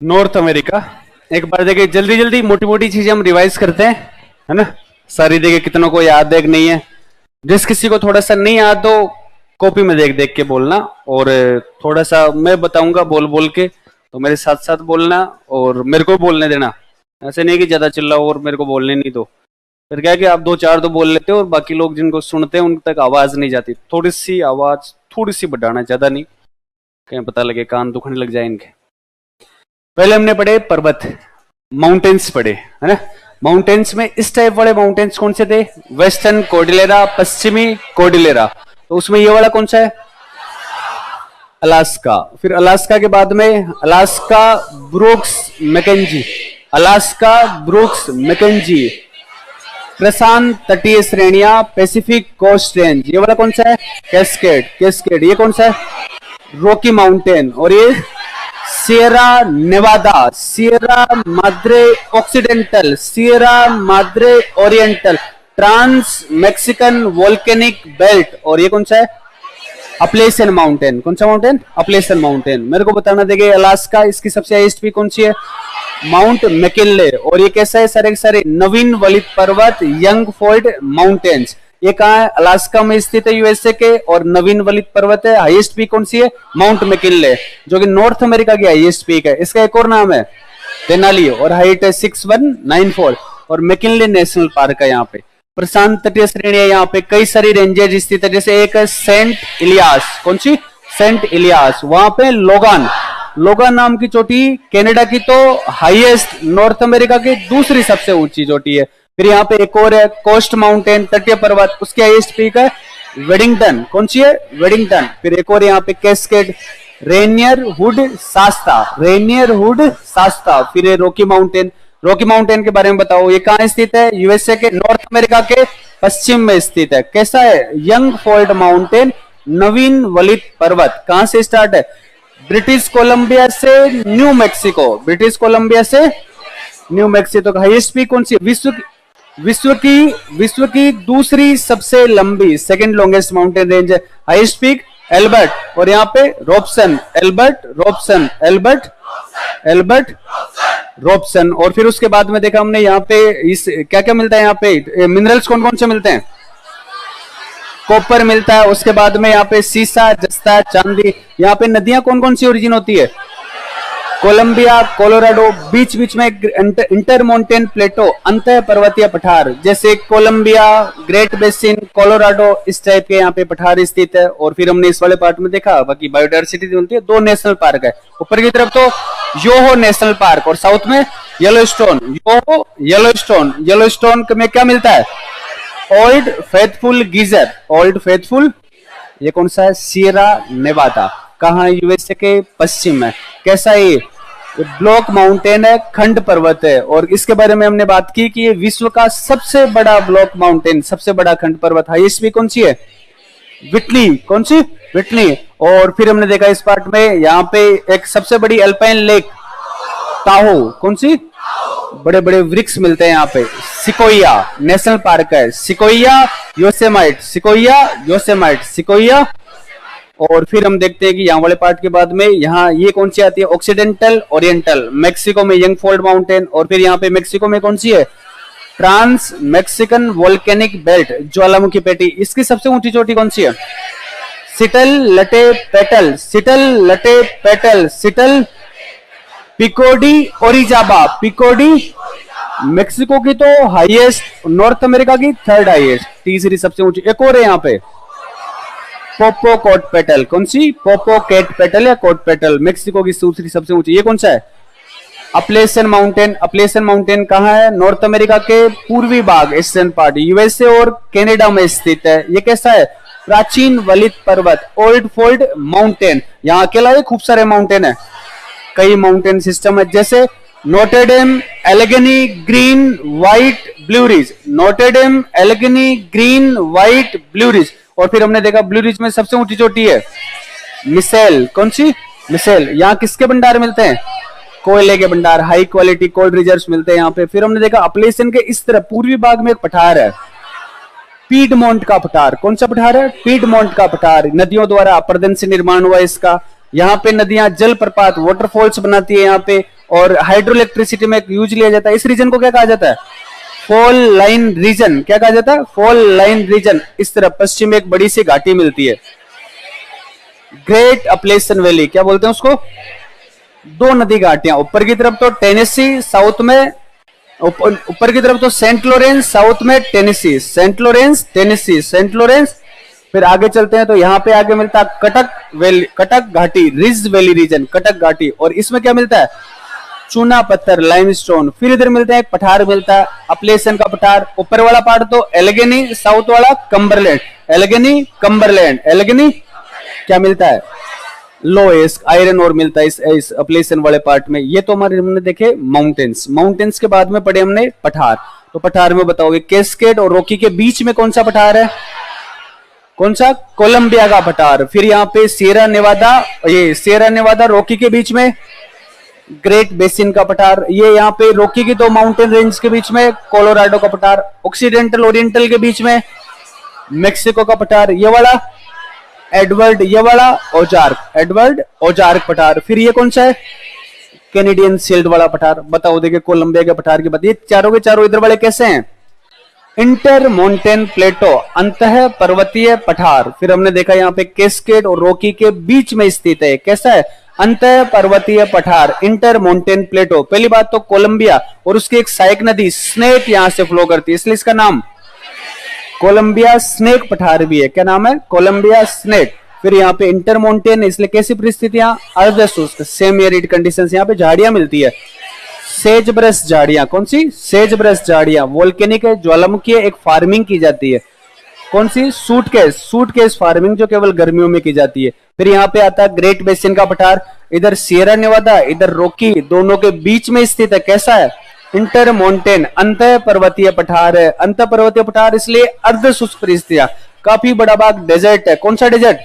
North America. एक बार देखिए, जल्दी जल्दी मोटी मोटी चीजें हम रिवाइज करते हैं, है ना। सारी देखिए कितनों को याद है कि नहीं है। जिस किसी को थोड़ा सा नहीं याद तो कॉपी में देख देख के बोलना, और थोड़ा सा मैं बताऊंगा बोल बोल के, तो मेरे साथ साथ बोलना और मेरे को बोलने देना। ऐसे नहीं कि ज्यादा चिल्लाओ और मेरे को बोलने नहीं दो, फिर क्या है कि आप दो चार तो बोल लेते हो और बाकी लोग जिनको सुनते हैं उन तक आवाज नहीं जाती। थोड़ी सी आवाज थोड़ी सी बढ़ाना, ज्यादा नहीं, कहीं पता लगे कान दुखने लग जाए इनके। पहले हमने पढ़े पर्वत, माउंटेन्स पढ़े, है ना। माउंटेन्स में इस टाइप वाले माउंटेन्स कौन से थे? वेस्टर्न कोर्डिलेरा, पश्चिमी कोर्डिलेरा। तो उसमें ये वाला कौन सा है? अलास्का। फिर अलास्का के बाद में Alaska Brooks Mackenzie, Alaska Brooks Mackenzie. प्रशांत तटीय श्रेणियां, पैसिफिक कोस्ट रेंज, ये वाला कौन सा है? Cascade, Cascade. ये कौन सा है? Rocky Mountain. और ये Sierra Nevada, Sierra Madre Occidental, Sierra Madre Oriental, Trans Mexican Volcanic Belt. और ये कौन सा है? Appalachian Mountain. कौन सा माउंटेन? अपलेशन माउंटेन। मेरे को बताना देखिए, अलास्का, इसकी सबसे हाईएस्ट पीक कौन सी है? Mount McKinley. और ये कैसा है? सारे सारे नवीन वलित पर्वत, यंग फोल्ड माउंटेन्स। ये कहाँ है? अलास्का में स्थित है, यूएसए के, और नवीन वलित पर्वत है। हाईएस्ट पीक कौन सी है? माउंट मैकिनले, जो कि नॉर्थ अमेरिका की हाईएस्ट पीक है। इसका एक और नाम है देनाली, और हाइट है 6194। और मैकिनले नेशनल पार्क है यहाँ पे। प्रशांत तटीय श्रेणी है, यहाँ पे कई सारी रेंजेज स्थित है, जैसे एक है सेंट इलियास। कौन सी? सेंट इलियास। वहां पे लोगान, लोगान नाम की चोटी कनाडा की तो हाईएस्ट, नॉर्थ अमेरिका की दूसरी सबसे ऊंची चोटी है। फिर यहाँ पे एक और है कोस्ट माउंटेन, तटीय पर्वत, उसकी हाईएस्ट पीक है वेडिंगटन। कौन सी है? वेडिंगटन। फिर एक और यहाँ पे Cascade, Rainier Hood Shasta, Rainier Hood Shasta. फिर रॉकी माउंटेन, रॉकी माउंटेन के बारे में बताओ, ये कहाँ स्थित है? यूएसए के, नॉर्थ अमेरिका के पश्चिम में स्थित है। कैसा है? यंग फोल्ड माउंटेन, नवीन वलित पर्वत। कहां से स्टार्ट है? ब्रिटिश कोलंबिया से न्यू मैक्सिको, ब्रिटिश कोलंबिया से न्यू मैक्सिको। हाईएस्ट पीक कौन सी? विश्व की दूसरी सबसे लंबी, सेकंड लॉन्गेस्ट माउंटेन रेंज है। Highest peak Albert. और यहाँ पे Robson, Albert Robson, Albert Robson. और फिर उसके बाद में देखा हमने यहाँ पे इस क्या क्या मिलता है यहाँ पे, मिनरल्स कौन कौन से मिलते हैं? कॉपर मिलता है। उसके बाद में यहाँ पे सीसा, जस्ता, चांदी। यहाँ पे नदियां कौन कौन सी ओरिजिन होती है? Colombia, Colorado. बीच बीच में इंटर माउंटेन प्लेटो, अंत पर्वतीय पठार, जैसे कोलंबिया, ग्रेट बेसिन, कोलोराडो, इस टाइप के यहाँ पे पठार स्थित है। और फिर हमने इस वाले पार्ट में देखा बाकी बायोडायवर्सिटी मिलती है। दो नेशनल पार्क है, ऊपर की तरफ तो योहो नेशनल पार्क और साउथ में येलोस्टोन। Yoho, Yellowstone. येलोस्टोन में क्या मिलता है? Old faithful geyser, old faithful. ये कौन सा है? सियरा नेवादा। कहाँ? यूएसए के पश्चिम में। कैसा है ये? ब्लॉक माउंटेन है, खंड पर्वत है। और इसके बारे में हमने बात की कि ये विश्व का सबसे बड़ा ब्लॉक माउंटेन, सबसे बड़ा खंड पर्वत। हाईएस्ट पीक कौन सी है? विटली। कौन सी? विटली। और फिर हमने देखा इस पार्ट में यहाँ पे एक सबसे बड़ी अल्पाइन लेक ताहो। कौन सी? बड़े बड़े वृक्ष मिलते हैं यहाँ पे। सिकोया नेशनल पार्क है, sequoia Yosemite, sequoia Yosemite, sequoia. और फिर हम देखते हैं कि यहाँ वाले पार्ट के बाद में यहाँ ये कौन सी आती है? Occidental oriental. मेक्सिको में यंग फोल्ड माउंटेन। और फिर यहाँ पे मेक्सिको में कौन सी है? ट्रांस मैक्सिकन वोल्केनिक बेल्ट, ज्वालामुखी पेटी। इसकी सबसे ऊंची चोटी कौन सी है? Citlaltepetl, Citlaltepetl, सिटल पिकोडी ओरिजाबा, पिकोडी। मेक्सिको की तो हाईएस्ट, नॉर्थ अमेरिका की थर्ड हाईएस्ट, तीसरी सबसे ऊंची। एक और है यहाँ पे पोपो कोट पेटल। कौन सी? पोपो केट पेटल या कोट पेटल, मेक्सिको की दूसरी सबसे ऊंची। ये कौन सा है? Appalachian mountain. अपलेशन माउंटेन कहाँ है? नॉर्थ अमेरिका के पूर्वी भाग, ईस्टर्न पार्ट, यूएसए और कनाडा में स्थित है। ये कैसा है? प्राचीन वलित पर्वत, ओल्ड फोल्ड माउंटेन। यहाँ अकेला है, खूब सारे माउंटेन है, कई माउंटेन सिस्टम है, जैसे Notre Dame, Allegheny, Green, White, Blue Ridge, Notre Dame, Allegheny, Green, White, Blue Ridge. और फिर हमने देखा ब्लू रिज में सबसे ऊंची चोटी है मिसेल। कौन सी? मिसेल। यहाँ किसके भंडार मिलते हैं? कोयले के भंडार, हाई क्वालिटी कोल्ड रिजर्व्स मिलते हैं यहाँ पे। फिर हमने देखा अपलेशन के इस तरफ पूर्वी भाग में एक पठार है, पीडमोंट का पठार। कौन सा पठार है? पीडमोंट का पठार। नदियों द्वारा अपर्दन से निर्माण हुआ इसका। यहाँ पे नदियां जलप्रपात, वाटरफॉल्स बनाती है यहाँ पे। और हाइड्रो इलेक्ट्रिसिटी में यूज लिया जाता है। इस रीजन को क्या कहा जाता है? Fall line region. क्या कहा जाता है? Fall line region. इस तरफ पश्चिम में एक बड़ी सी घाटी मिलती है, ग्रेट अपलेसन वैली। क्या बोलते हैं उसको? दो नदी घाटियां, ऊपर की तरफ तो टेनेसी, साउथ में ऊपर की तरफ तो सेंट लॉरेंस, साउथ में Tennessee, Saint Lawrence Tennessee, Saint Lawrence. फिर आगे चलते हैं तो यहाँ पे आगे मिलता है कटक वैली, कटक घाटी, रिज वैली रीजन, कटक घाटी। और इसमें क्या मिलता है? चूना पत्थर, लाइमस्टोन। फिर इधर मिलता है एक पठार मिलता है, अपलेसन का पठार। ऊपर वाला पार्ट तो एलेगनी, साउथ वाला कम्बरलैंड, एलेगनी कम्बरलैंड, एलेगनी। क्या मिलता है? लोएस्ट आयरन और मिलता है इस अपलेसन वाले पार्ट में। ये तो हमारे हमने देखे माउंटेन्स। माउंटेन्स के बाद में पढ़े हमने पठार। तो पठार में बताओगे कैस्केड और रॉकी के बीच में कौन सा पठार है? कौन सा? कोलंबिया का पठार। फिर यहाँ पे सियरा नेवादा, ये सियरा नेवादा रॉकी के बीच में ग्रेट बेसिन का पठार। ये यहाँ पे रॉकी की दो माउंटेन रेंज के बीच में कोलोराडो का पठार। ऑक्सीडेंटल ओरिएंटल के बीच में मेक्सिको का पठार। ये वाला एडवर्ड, ये वाला ओजार्क, एडवर्ड ओजार्क पठार। फिर ये कौन सा है? कैनेडियन शील्ड वाला पठार। बताओ देखिए कोलंबिया के पठार की बात। ये चारों के चारों इधर वाले कैसे हैं? इंटर माउंटेन प्लेटो, अंतः पर्वतीय पठार। फिर हमने देखा यहाँ पे कैस्केड और रॉकी के बीच में स्थित है। कैसा है? अंतः पर्वतीय पठार, इंटर माउंटेन प्लेटो। पहली बात तो कोलंबिया और उसकी एक सहायक नदी स्नेक यहां से फ्लो करती है, इसलिए इसका नाम कोलंबिया स्नेक पठार भी है। क्या नाम है? Columbia Snake. फिर यहाँ पे इंटर माउंटेन, इसलिए कैसी परिस्थितियां? अर्ध शुष्क, सेमी एरिड कंडीशंस। यहाँ पे झाड़ियां मिलती है, सेज ब्रश झाड़ियां। कौन सी? सेज ब्रश झाड़ियां। वोल्केनिक है, ज्वालामुखी है, एक फार्मिंग की जाती है। कौन सी? सूटकेस, सूटकेस फार्मिंग, जो केवल गर्मियों में की जाती है। फिर यहाँ पे आता है ग्रेट बेसिन का पठार। इधर सियरा नेवादा, इधर रॉकी, दोनों के बीच में स्थित है। कैसा है? इंटर माउंटेन, अंतः पर्वतीय पठार है। अंतः पर्वतीय पठार इसलिए अर्ध शुष्क परिस्थितियां। काफी बड़ा भाग डेजर्ट है। कौन सा डेजर्ट?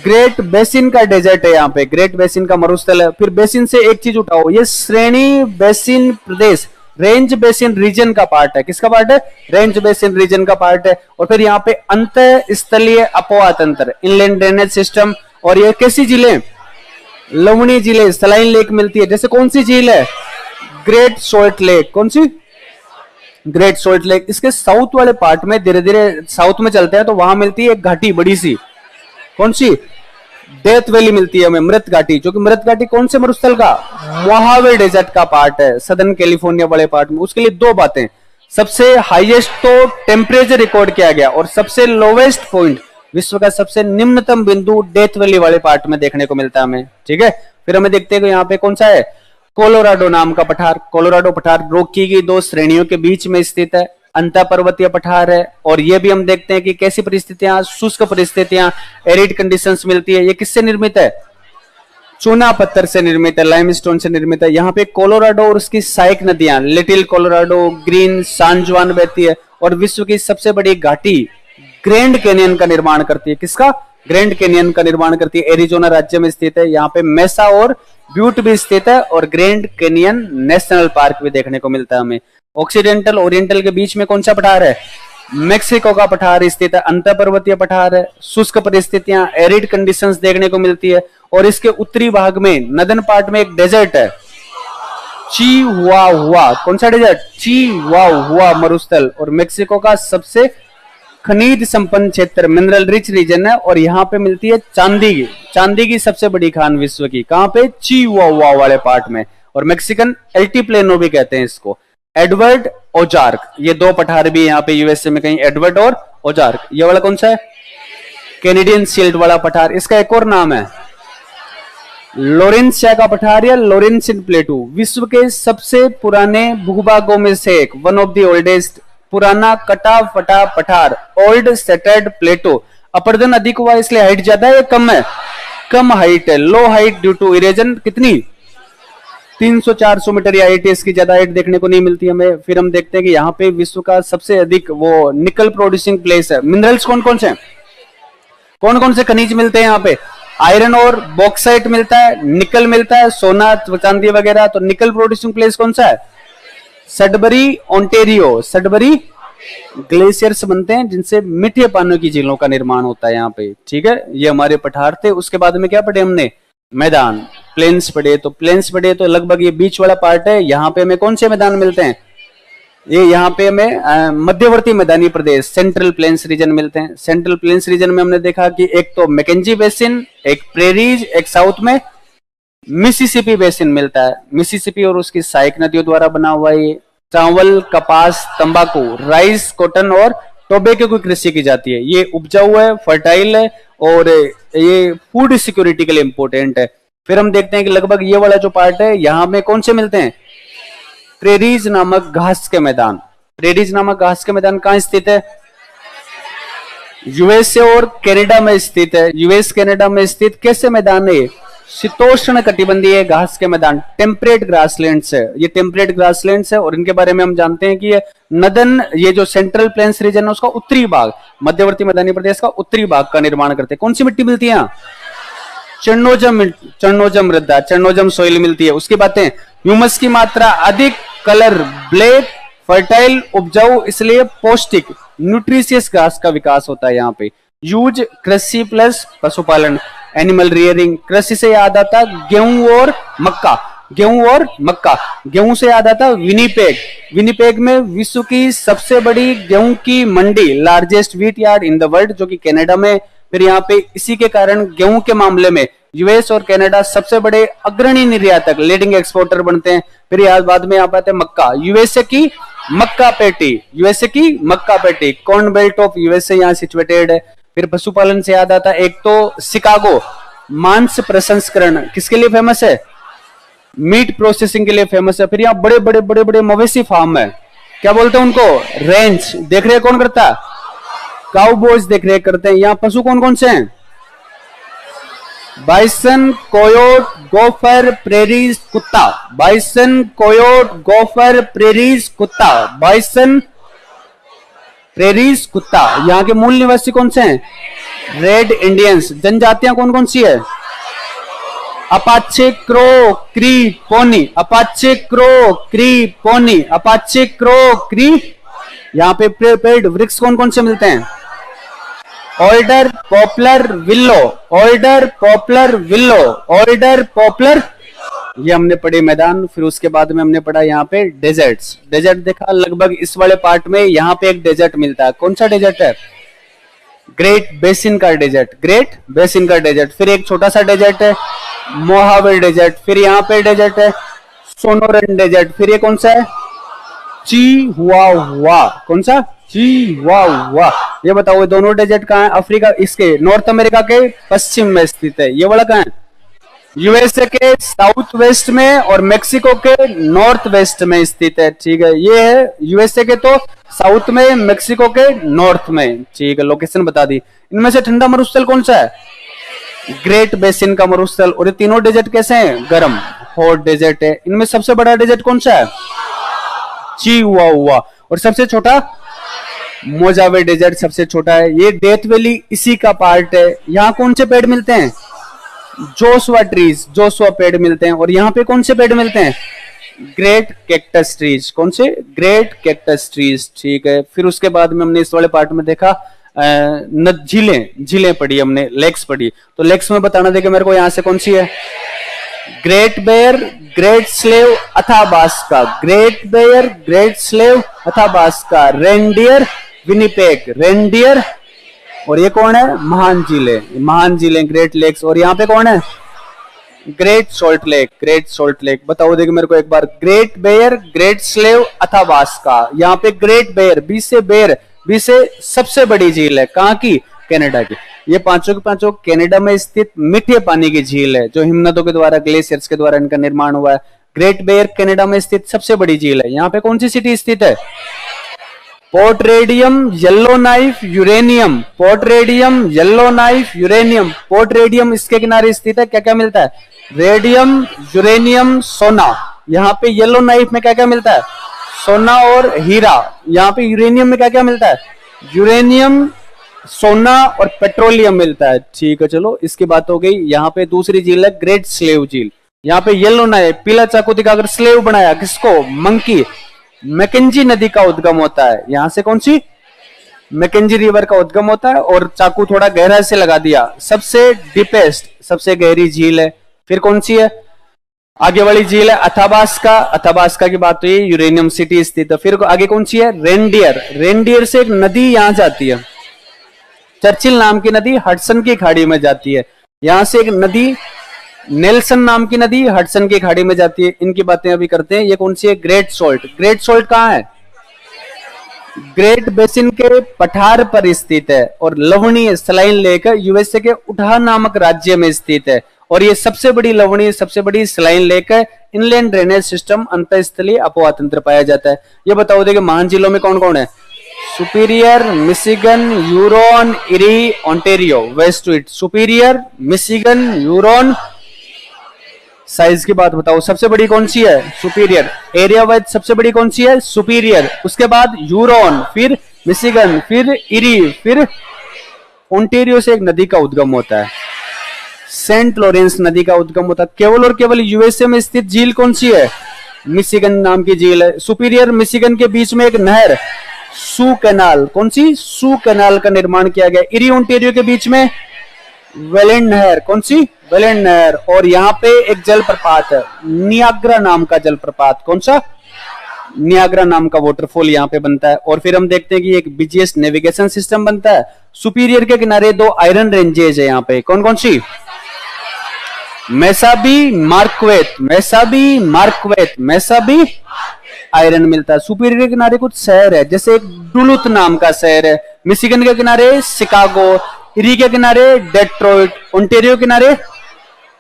ग्रेट बेसिन का डेजर्ट है। यहाँ पे ग्रेट बेसिन का मरुस्थल है। फिर बेसिन से एक चीज उठाओ, ये श्रेणी बेसिन प्रदेश, रेंज बेसिन रीजन का पार्ट है। किसका पार्ट है? रेंज बेसिन रीजन का पार्ट है। और फिर यहाँ पे अंतः स्थलीय अपवा तंत्र, इनलैंड ड्रेनेज सिस्टम। और ये कैसी झीलें? लवणीय झीलें, सलाइन लेक मिलती है। जैसे कौन सी झील है? Great Salt Lake. कौन सी? Great Salt Lake. इसके साउथ वाले पार्ट में धीरे धीरे साउथ में चलते हैं तो वहां मिलती है एक घाटी बड़ी सी। कौन सी? डेथ वैली मिलती है हमें, मृत घाटी। जो कि मृत घाटी कौन से मरुस्थल का? मोहावे डेजर्ट का पार्ट है, सदर्न कैलिफोर्निया वाले पार्ट में। उसके लिए दो बातें, सबसे हाईएस्ट तो टेम्परेचर रिकॉर्ड किया गया और सबसे लोवेस्ट पॉइंट, विश्व का सबसे निम्नतम बिंदु डेथ वैली वाले पार्ट में देखने को मिलता है हमें। ठीक है। फिर हमें देखते हैं कि यहाँ पे कौन सा है? कोलोराडो नाम का पठार। कोलोराडो पठार रॉकी की दो श्रेणियों के बीच में स्थित है, अंतः पर्वतीय पठार है। और ये भी हम देखते हैं कि कैसी परिस्थितियां? शुष्क परिस्थितियां, एरिड कंडीशंस मिलती है। ये किससे निर्मित है? चूना पत्थर से निर्मित है, लाइमस्टोन से निर्मित है। यहाँ पे कोलोराडो और उसकी सहायक नदियां लिटिल कोलोराडो, ग्रीन, सान जुआन बहती है। और विश्व की सबसे बड़ी घाटी ग्रैंड कैनियन का निर्माण करती है। किसका? ग्रैंड कैनियन का निर्माण करती है। एरिजोना राज्य में स्थित है। यहाँ पे मेसा और ब्यूट भी स्थित है और ग्रैंड कैनियन नेशनल पार्क भी देखने को मिलता है हमें। ऑक्सीडेंटल ओरिएंटल के बीच में कौन सा पठार है? मेक्सिको का पठार स्थित है, अंतः पर्वतीय पठार है। शुष्क परिस्थितियां, एरिड कंडीशंस देखने को मिलती है। और इसके उत्तरी भाग में नदन पार्ट में एक डेजर्ट है, चिहुआहुआ। कौन सा डेजर्ट? चिहुआहुआ मरुस्थल। और मेक्सिको का सबसे खनिज संपन्न क्षेत्र, मिनरल रिच रीजन है। और यहाँ पे मिलती है चांदी की, चांदी की सबसे बड़ी खान विश्व की। कहाँ पे? चिहुआहुआ वाले पार्ट में। और मेक्सिकन एल्टीप्लेनो भी कहते हैं इसको। एडवर्ड ओजार्क, ये दो पठार भी यहाँ पे यूएसए में कहीं, एडवर्ड और ओजार्क। ये वाला कौन सा है? कैनेडियन शील्ड वाला पठार। इसका एक और नाम है लोरेंसिया का पठार या लोरेंसियन प्लेटू। विश्व के सबसे पुराने भूभागों में से एक, वन ऑफ द ओल्डेस्ट, पुराना कटा फटा पठार, ओल्ड सेटर्ड प्लेटो। अपर्दन अधिक हुआ इसलिए हाइट ज्यादा है या कम है? कम हाइट है, लो हाइट ड्यू टू इरेजन। कितनी? 300-400 मीटर या 80 की ज्यादा हाइट देखने को नहीं मिलती हमें। फिर हम देखते हैं कि यहाँ पे विश्व का सबसे अधिक वो निकल प्रोड्यूसिंग प्लेस है। मिनरल्स कौन कौन से? कौन कौन से खनिज मिलते हैं यहाँ पे? आयरन और बॉक्साइट मिलता है, निकल मिलता है, सोना चांदी वगैरह। तो निकल प्रोड्यूसिंग प्लेस कौन सा है? Sudbury Ontario. सडबरी ग्लेशियर्स बनते हैं जिनसे मीठे पानी की झीलों का निर्माण होता है यहाँ पे। ठीक है, ये हमारे पठार थे। उसके बाद में क्या पढ़े हमने? मैदान। प्लेन्स पढ़े, तो प्लेन्स पढ़े तो लगभग ये बीच वाला पार्ट है। यहाँ पे हमें कौन से मैदान मिलते हैं? ये यहाँ पे हमें मध्यवर्ती मैदानी प्रदेश सेंट्रल प्लेन्स रीजन मिलते हैं। सेंट्रल प्लेन्स रीजन में हमने देखा कि एक तो मैकेंजी बेसिन, एक प्रेरीज, एक साउथ में मिसिसिपी बेसिन मिलता है। मिसिसिपी और उसकी सहायक नदियों द्वारा बना हुआ ये चावल, कपास, तंबाकू, राइस, कॉटन और टोबैको की कृषि की जाती है। ये उपजाऊ है, फर्टाइल है और ये फूड सिक्योरिटी के लिए इंपॉर्टेंट है। फिर हम देखते हैं कि लगभग ये वाला जो पार्ट है यहाँ में कौन से मिलते हैं? प्रेरीज नामक घास के मैदान। प्रेरीज नामक घास के मैदान कहाँ स्थित है? यूएसए और कनाडा में स्थित है। यूएस कनाडा में स्थित कैसे मैदान है? शीतोष्ण कटिबंधीय घास के मैदान, टेम्परेट ग्रासलैंड्स है। ये टेम्परेट ग्रासलैंड्स है और इनके बारे में हम जानते हैं कि ये जो सेंट्रल प्लेन्स रीजन है उसका उत्तरी भाग, मध्यवर्ती मैदानी प्रदेश का उत्तरी भाग का निर्माण करते हैं। कौन सी मिट्टी मिलती है यहाँ? चरणोजम मृदा, चरणोजम सॉइल मिलती है। उसकी बातें, ह्यूमस की मात्रा अधिक, कलर ब्लैक, फर्टाइल, उपजाऊ, इसलिए पौष्टिक न्यूट्रिशियस घास का विकास होता है यहाँ पे। यूज कृषि प्लस पशुपालन, एनिमल रियरिंग। कृषि से याद आता गेहूं और मक्का, गेहूं और मक्का। गेहूं से याद आता विनिपेग। विनिपेग में विश्व की सबसे बड़ी गेहूं की मंडी, largest wheat yard in the world, जो कि कनाडा में। फिर यहाँ पे इसी के कारण गेहूं के मामले में यूएस और कनाडा सबसे बड़े अग्रणी निर्यातक, लीडिंग एक्सपोर्टर बनते हैं। फिर यहाँ बाद में यहाँ पे आते हैं मक्का, यूएसए की मक्का पेटी, यूएसए की मक्का पेटी, कॉर्न बेल्ट ऑफ यूएसए यहाँ सिचुएटेड है। फिर पशुपालन से याद आता है एक तो शिकागो, मांस प्रसंस्करण किसके लिए फेमस है? मीट प्रोसेसिंग के लिए फेमस है। फिर यहाँ बड़े बड़े बड़े बड़े मवेशी फार्म है, क्या बोलते हैं उनको? रेंच। देख रेख कौन करता है? काउबॉयज देख रेख करते हैं। यहाँ पशु कौन कौन से हैं? बाइसन, कोयोट, गोफर, प्रेरीज, कुत्ता। बाइसन, कोयोट, गोफर, प्रेरीज, कुत्ता। बाइसन, प्रेरीज, कुत्ता। यहाँ के मूल निवासी कौन से हैं? Red Indians. जनजातियां कौन कौन सी है? अपाचे, क्रो, क्री, पोनी। अपाचे, क्रो, क्री, पोनी। अपाचे, क्रो, क्री। यहाँ पे पेड़ वृक्ष कौन कौन से मिलते हैं? Older, popular, willow. Older, popular, willow. Older, popular. ये हमने पढ़े मैदान। फिर उसके बाद में हमने पढ़ा यहाँ पे डेजर्ट्स। डेजर्ट देखा लगभग इस वाले पार्ट में यहाँ पे एक डेजर्ट मिलता है। कौन सा डेजर्ट है? ग्रेट बेसिन का डेजर्ट, ग्रेट बेसिन का डेजर्ट। फिर एक छोटा सा डेजर्ट है मोहावे डेजर्ट। फिर यहाँ पे डेजर्ट है सोनोरन डेजर्ट। फिर ये कौन सा है? चिहुआहुआ। कौन सा? चिहुआहुआ। ये बताओ ये दोनों डेजर्ट कहाँ है? अफ्रीका, इसके नॉर्थ अमेरिका के पश्चिम में स्थित है। ये वाला कहाँ है? यूएसए के साउथ वेस्ट में और मेक्सिको के नॉर्थ वेस्ट में स्थित है। ठीक है, ये है यूएसए के तो साउथ में, मेक्सिको के नॉर्थ में। ठीक है, लोकेशन बता दी। इनमें से ठंडा मरुस्थल कौन सा है? ग्रेट बेसिन का मरुस्थल। और ये तीनों डेजर्ट कैसे हैं? गर्म, हॉट डेजर्ट है। इनमें सबसे बड़ा डेजर्ट कौन सा है? चिहुआहुआ। और सबसे छोटा मोजावे डेजर्ट सबसे छोटा है। ये डेथ वैली इसी का पार्ट है। यहाँ कौन से पेड़ मिलते हैं? जोसुआ ट्रीज, जोसुआ पेड़ मिलते हैं। और यहाँ पे कौन से पेड़ मिलते हैं? Great cactus trees. कौन से? Great cactus trees. ठीक है, फिर उसके बाद में हमने इस वाले पार्ट में देखा झीलें पढ़ी हमने, लेक्स पढ़ी। तो लेक्स में बताना देगा मेरे को यहाँ से कौन सी है? Great Bear, Great Slave, Athabasca. Great Bear, Great Slave, Athabasca. Reindeer, Winnipeg, Reindeer. और ये कौन है? महान झीलें, महान झीलें, ग्रेट लेक्स। और यहाँ पे कौन है? Great Salt Lake, Great Salt Lake. बताओ देखिए मेरे को एक बार। Great Bear, Great Slave, Athabasca. यहाँ पे ग्रेट बेयर, बी से बेयर, बी से सबसे बड़ी झील है। कहाँ की? कनाडा की। ये पांचों के पांचों कनाडा में स्थित मीठे पानी की झील है, जो हिमनदों के द्वारा, ग्लेशियर्स के द्वारा इनका निर्माण हुआ है। ग्रेट बेयर कनाडा में स्थित सबसे बड़ी झील है। यहाँ पे कौन सी सिटी स्थित है? Port radium, yellow knife, uranium. Port radium, yellow knife, uranium. Port radium इसके किनारे स्थित है। क्या क्या मिलता है? रेडियम, यूरेनियम, सोना। यहाँ पे येलो नाइफ में क्या क्या मिलता है? सोना और हीरा। यहाँ पे यूरेनियम में क्या क्या मिलता है? यूरेनियम, सोना और पेट्रोलियम मिलता है। ठीक है, चलो इसकी बात हो गई। यहाँ पे दूसरी झील है ग्रेट स्लेव झील। यहाँ पे येलो नाइफ, पीला चाकू दिखाकर स्लेव बनाया, किसको? मंकी। मैकेंजी नदी का उद्गम होता है। यहां से कौन सी? मैकेंजी रिवर का उद्गम होता है। और चाकू थोड़ा गहरा से लगा दिया। सबसे डीपेस्ट, सबसे गहरी झील है। फिर कौन सी है? आगे वाली झील है अथाबास्का, अथाबास्का की बात हुई, यूरेनियम सिटी स्थित है। फिर आगे कौन सी है? रेनडियर, रेनडियर से एक नदी यहां जाती है, चर्चिल नाम की नदी हडसन की खाड़ी में जाती है। यहां से एक नदी नेल्सन नाम की नदी हडसन की खाड़ी में जाती है। इनकी बातें अभी करते हैं। ये कौन सी है? Great salt. ग्रेट सोल्ट कहां है? ग्रेट बेसिन के पठार पर स्थित है और लवणीय सलाइन लेक यूएसए के उटाह नामक राज्य में स्थित है और ये सबसे बड़ी लवणीय, सबसे बड़ी सलाइन लेक है। इनलैंड ड्रेनेज सिस्टम, अंतःस्थलीय अपवाह तंत्र पाया जाता है। ये बताओ देखिए महान जिलों में कौन कौन है? Superior, Michigan, Huron, Erie, Ontario. West to it, Superior, Michigan, Huron. Size की बात बताओ, सबसे बड़ी कौन सी है? सुपीरियर। एरिया वाइज सबसे बड़ी कौन सी है? सुपीरियर। उसके बाद यूरोन, फिर मिशिगन, फिर इरी, फिर ओंटेरियो से एक नदी का उद्गम होता है, सेंट लॉरेंस नदी का उद्गम होता है। केवल और केवल यूएसए में स्थित झील कौन सी है? मिशिगन नाम की झील है। सुपीरियर मिशिगन के बीच में एक नहर सू कैनाल, कौन सी? सू कैनाल का निर्माण किया गया। इरी ओंटेरियो के बीच में वेलेंड नहर, कौन सी? वेलेंड नहर। और यहाँ पे एक जलप्रपात है, नियाग्रा नाम का जलप्रपात। कौन सा? नियाग्रा नाम का वाटरफॉल यहाँ पे बनता है। और फिर हम देखते हैं कि एक बीजीएस नेविगेशन सिस्टम बनता है। सुपीरियर के किनारे दो आयरन रेंजेज है यहाँ पे, कौन कौन सी? मेसाबी, मार्क्वेत, मेसाबी, मार्क्वेत, मेसाबी आयरन मिलता है। सुपीरियर के किनारे कुछ शहर है, जैसे एक डुलुथ नाम का शहर है। मिशिगन के किनारे शिकागो, इरी के किनारे डेट्रॉइट, ओंटेरियो के किनारे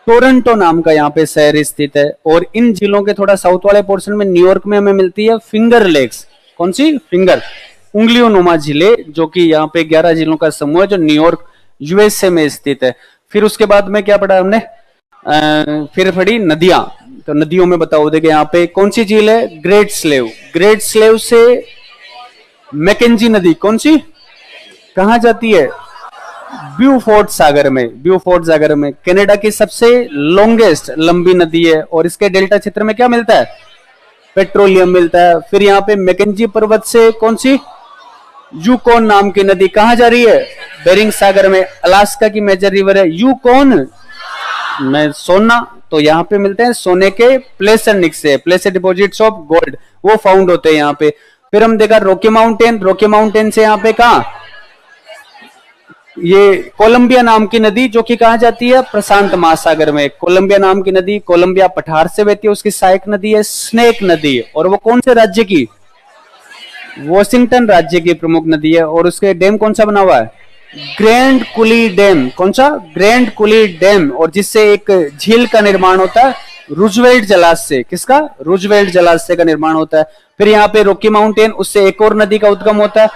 टोरंटो नाम का यहाँ पे शहर स्थित है। और इन जिलों के थोड़ा साउथ वाले पोर्शन में न्यूयॉर्क में हमें मिलती है फिंगर लेक्स। कौन सी? फिंगर, उंगलियों नुमा झीलें, जो कि यहाँ पे 11 जिलों का समूह है जो न्यूयॉर्क यूएसए में स्थित है। फिर उसके बाद में क्या पढ़ा हमने? फिर पढ़ी नदियां। तो नदियों में बताओ देखिए यहाँ पे कौन सी झील है? Great slave. ग्रेट स्लेव से मैकेंजी नदी, कौन सी? कहा जाती है? ब्यूफोर्ट सागर में। ब्यूफोर्ट सागर में कनाडा की सबसे लॉन्गेस्ट लंबी नदी है और इसके डेल्टा क्षेत्र में क्या मिलता है? पेट्रोलियम मिलता है। फिर यहाँ पे मैकेंजी पर्वत से कौन सी? यूकॉन नाम की नदी कहाँ जा रही है? बेरिंग सागर में। अलास्का की मेजर रिवर है यूकॉन में सोना, तो यहाँ पे मिलते हैं सोने के प्लेसर निक्से, प्लेसर डिपॉजिट्स ऑफ गोल्ड, वो फाउंड होते हैं यहाँ पे। फिर हम देखा रॉकी माउंटेन। रॉकी माउंटेन से यहाँ पे कहा? ये कोलंबिया नाम की नदी, जो कि कहा जाती है? प्रशांत महासागर में। कोलंबिया नाम की नदी कोलंबिया पठार से बहती है, उसकी सहायक नदी है स्नेक नदी। और वो कौन से राज्य की? वॉशिंगटन राज्य की प्रमुख नदी है। और उसके डैम कौन सा बना हुआ है? ग्रैंड कुली डैम। कौन सा? ग्रैंड कुली डैम। और जिससे एक झील का निर्माण होता है रूजवेल्ट जलाशय। किसका? रूजवेल्ट जलाशय का निर्माण होता है। फिर यहाँ पे रॉकी माउंटेन, उससे एक और नदी का उद्गम होता है,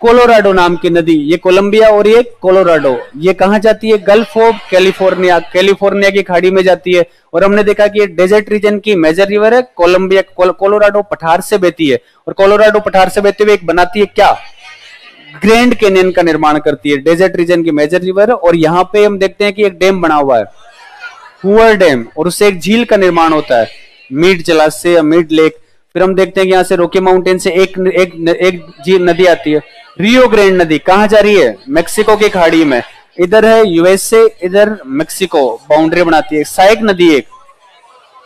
कोलोराडो नाम की नदी। ये कोलंबिया और ये कोलोराडो, ये कहाँ जाती है? गल्फ ऑफ कैलिफोर्निया, कैलिफोर्निया की खाड़ी में जाती है। और हमने देखा कि ये डेजर्ट रीजन की मेजर रिवर है। कोलंबिया कोलोराडो पठार से बहती है और कोलोराडो पठार से बहते हुए एक बनाती है क्या? ग्रैंड कैनियन का निर्माण करती है। डेजर्ट रीजन की मेजर रिवर है। और यहाँ पे हम देखते हैं कि एक डैम बना हुआ है हुअर डैम, और उससे एक झील का निर्माण होता है, मिड जलाशय या मिड लेक। फिर हम देखते हैं कि यहाँ से रॉकी माउंटेन से एक झील नदी आती है, रियो ग्रैंड नदी। कहाँ जा रही है? मेक्सिको की खाड़ी में। इधर है यूएसए, इधर मेक्सिको, बाउंड्री बनाती है। सहायक नदी एक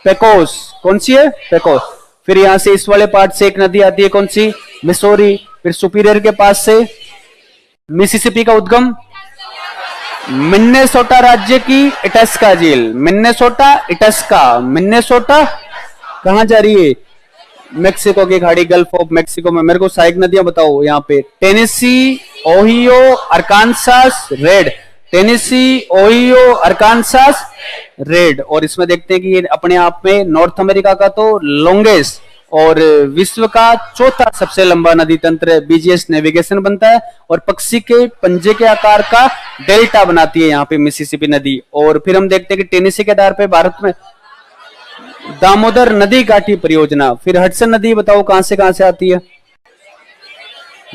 पेकोस। कौन सी है? पेकोस। फिर यहाँ से इस वाले पार्ट से एक नदी आती है, कौन सी? मिसोरी। फिर सुपीरियर के पास से मिसिसिपी का उद्गम मिन्नेसोटा राज्य की इटस्का झील। मिन्नेसोटा, इटस्का। मिन्नेसोटा कहां जा रही है? मेक्सिको की खाड़ी, गल्फ ऑफ मेक्सिको में। मेरे को सहायक नदियां बताओ यहाँ पे। Tennessee, Ohio, अरकानसास, red. Tennessee, Ohio, अरकानसास, red. और इसमें देखते हैं कि ये अपने आप में नॉर्थ अमेरिका का तो लॉन्गेस्ट और विश्व का चौथा सबसे लंबा नदी तंत्र बीजीएस नेविगेशन बनता है। और पक्षी के पंजे के आकार का डेल्टा बनाती है यहाँ पे मिसिसिपी नदी। और फिर हम देखते हैं कि टेनेसी के आधार पे भारत में दामोदर नदी काठी परियोजना। फिर हडसन नदी बताओ कहां से आती है?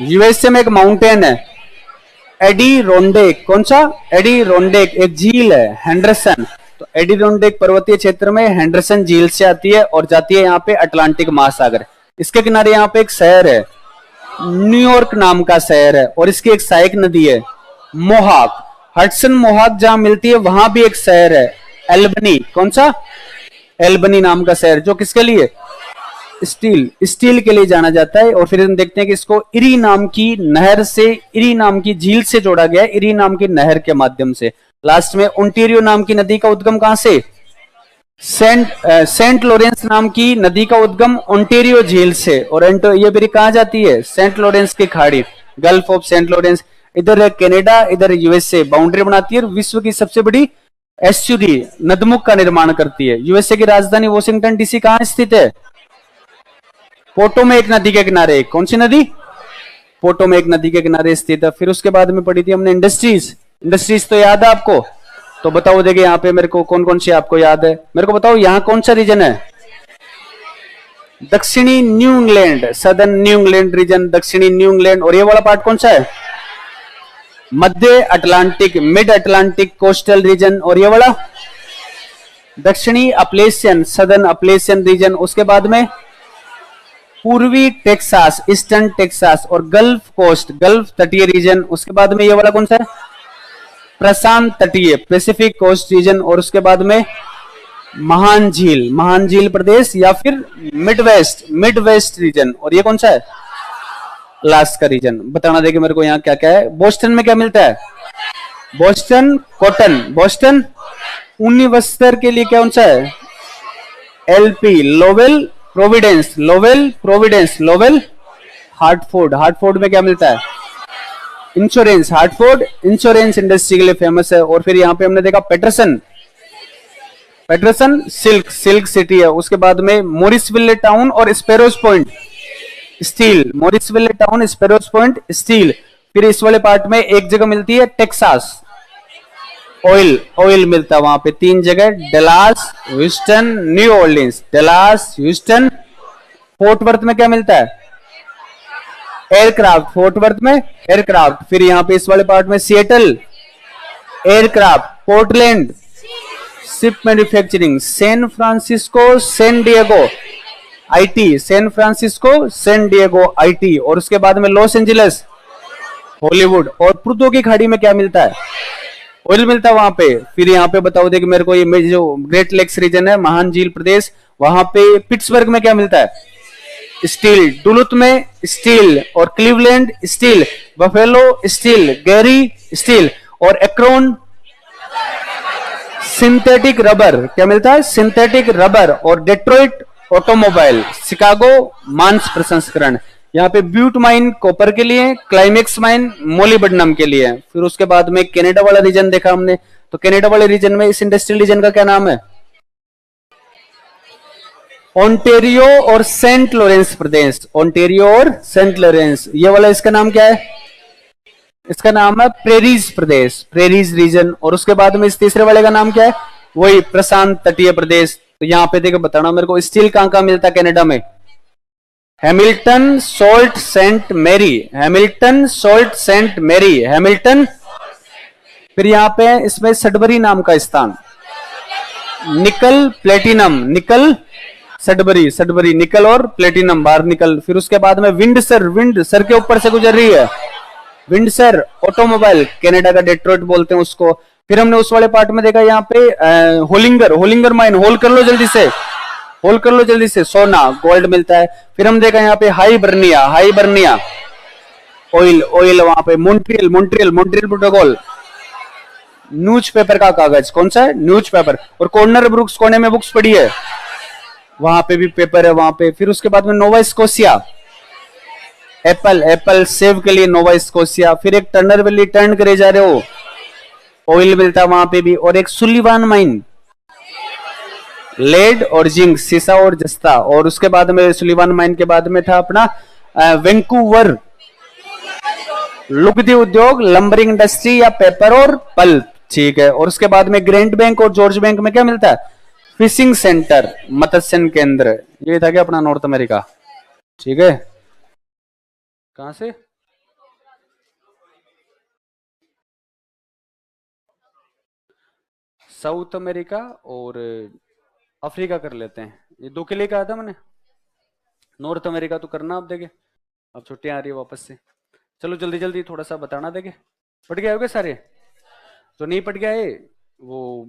यूएसए में एक माउंटेन है एडिरोंडेक। कौन सा? एडिरोंडेक। एक झील है हेंडरसन। तो एडिरोंडेक पर्वतीय क्षेत्र में हेंडरसन झील से आती है और जाती है यहाँ पे अटलांटिक महासागर। इसके किनारे यहाँ पे एक शहर है, न्यूयॉर्क नाम का शहर है। और इसकी एक सहायक नदी है मोहाक। हडसन मोहाक जहां मिलती है वहां भी एक शहर है एल्बनी, कौन सा? एल्बनी नाम का शहर, जो किसके लिए? स्टील, स्टील के लिए जाना जाता है। और फिर हम देखते हैं कि इसको इरी नाम की नहर से, इरी नाम की झील से जोड़ा गया है, इरी नाम की नहर के माध्यम से। लास्ट में ओंटेरियो नाम की नदी का उद्गम कहां से? सेंट लॉरेंस नाम की नदी का उद्गम ओंटेरियो झील से। और ये फिर कहां जाती है? सेंट लॉरेंस की खाड़ी, गल्फ ऑफ सेंट लॉरेंस। इधर कनाडा, इधर यूएसए बाउंड्री बनाती है और विश्व की सबसे बड़ी एस्चुरी नदमुख का निर्माण करती है। यूएसए की राजधानी वॉशिंगटन डीसी कहां स्थित है? पोटोमेक नदी के किनारे। कौन सी नदी? पोटोमेक नदी के किनारे स्थित है। फिर उसके बाद में पढ़ी थी हमने इंडस्ट्रीज। इंडस्ट्रीज तो याद है आपको? तो बताओ, देखिए यहाँ पे मेरे को कौन कौन सी आपको याद है, मेरे को बताओ। यहाँ कौन सा रीजन है? दक्षिणी New England, southern New England region, दक्षिणी न्यू इंग्लैंड। और ये वाला पार्ट कौन सा है? मध्य Atlantic, mid Atlantic coastal region. और ये वाला दक्षिणी अप्लेशियन, सदर्न अप्लेशियन रीजन। उसके बाद में पूर्वी टेक्सास, ईस्टर्न टेक्सास। और गल्फ कोस्ट, गल्फ तटीय रीजन। उसके बाद में ये वाला कौन सा है? प्रशांत तटीय, पैसिफिक कोस्ट रीजन। और उसके बाद में महान झील, महान झील प्रदेश या फिर Midwest, Midwest region. और ये कौन सा है? लास्ट का रीजन। बताना देखिए मेरे को यहाँ क्या क्या है। बोस्टन में क्या मिलता है? बोस्टन कॉटन, बोस्टन ऊनी वस्त्र के लिए कौन सा है? LP, Lowell Providence, Lowell Providence, Lowell Hartford. Hartford में क्या मिलता है? इंश्योरेंस, हार्टफोर्ड इंश्योरेंस इंडस्ट्री के लिए फेमस है। और फिर यहाँ पे हमने देखा Paterson, Paterson silk, silk city है। उसके बाद में मोरिसविले टाउन और Sparrows Point steel, Morrisville town, Sparrows Point steel. फिर इस वाले पार्ट में एक जगह मिलती है टेक्सास, ऑयल, ऑयल मिलता है वहां पे 3 जगह, Dallas, Houston, New Orleans. Dallas, Houston. Fort Worth में क्या मिलता है? एयरक्राफ्ट, फोर्ट वर्थ में एयरक्राफ्ट। फिर यहाँ पे इस वाले पार्ट में Seattle aircraft, Portland ship manufacturing, San Francisco, San Diego IT, San Francisco, San Diego IT. और उसके बाद में लॉस एंजलिस, हॉलीवुड। और पुर्दो की खाड़ी में क्या मिलता है? ऑयल मिलता है वहां पे। फिर यहाँ पे बताओ देखिए मेरे को, ये जो ग्रेट लेक्स रीजन है, महान झील प्रदेश, वहां पे पिट्सबर्ग में क्या मिलता है? स्टील। डुलुथ में स्टील। और Cleveland steel, buffalo steel, Gary steel. और एक्रोन सिंथेटिक रबर, क्या मिलता है? Synthetic rubber. और डेट्रॉइट ऑटोमोबाइल, शिकागो मांस प्रसंस्करण। यहाँ पे ब्यूट माइन कॉपर के लिए, क्लाइमेक्स माइन मोलिबडेनम के लिए। फिर उसके बाद में कनाडा वाला रीजन देखा हमने। तो कनाडा वाले रीजन में इस इंडस्ट्रियल रीजन का क्या नाम है? ओंटेरियो और सेंट लॉरेंस प्रदेश, ओंटेरियो और सेंट लॉरेंस। ये वाला इसका नाम क्या है? इसका नाम है प्रेरीज प्रदेश, प्रेरीज रीजन। और उसके बाद में इस तीसरे वाले का नाम क्या है? वही प्रशांत तटीय प्रदेश। तो यहाँ पे देखो बताना मेरे को, स्टील कहां कहां मिलता है कनाडा में? Hamilton, Sault, Saint Marie, Hamilton, Sault, Saint Marie, Hamilton. फिर यहाँ पे इसमें सडबरी नाम का स्थान, निकल, प्लेटिनम, निकल, सडबरी, सडबरी, निकल और प्लेटिनम, बाहर निकल। फिर उसके बाद में विंडसर, विंडसर के ऊपर से गुजर रही है, विंडसर ऑटोमोबाइल, कनाडा का डेट्रॉइट बोलते हैं उसको। फिर हमने उस वाले पार्ट में देखा यहाँ पे होलिंगर, होलिंगर माइन, होल कर लो जल्दी से, होल कर लो जल्दी से, सोना, गोल्ड मिलता है। फिर हम देखा यहाँ पे हाई बर्निया, हाई बर्निया ऑयल, ऑयल वहां पे। Montreal, Montreal, Montreal protocol, newspaper का कागज, कौन सा है? न्यूज़पेपर। और कॉर्नर ब्रुक्स, कोने में बुक्स पड़ी है, वहां पे भी पेपर है वहां पे। फिर उसके बाद में Nova Scotia, Apple, Apple save के लिए नोवा स्कोशिया। फिर एक टर्नर वैली, टर्न करे जा रहे हो, ऑयल मिलता है वहां पे भी। और एक सुलिवान माइन, लेड और जिंक, सीसा और जस्ता। और उसके बाद में सुलिवान माइन के बाद में था अपना वैंकूवर लुगदी उद्योग, लंबरिंग इंडस्ट्री या पेपर और पल्प, ठीक है। और उसके बाद में ग्रैंड बैंक और जॉर्ज बैंक में क्या मिलता है? फिशिंग सेंटर, मत्स्य केंद्र। ये था क्या अपना नॉर्थ अमेरिका, ठीक है। कहां से? साउथ अमेरिका और अफ्रीका कर लेते हैं, ये 2 के लिए कहा था मैंने। नॉर्थ अमेरिका तो करना आप, देखे अब छुट्टियां आ रही है वापस से। चलो जल्दी जल्दी थोड़ा सा बताना, देखे पढ़ गए होगे सारे? जो नहीं पढ़ गया है वो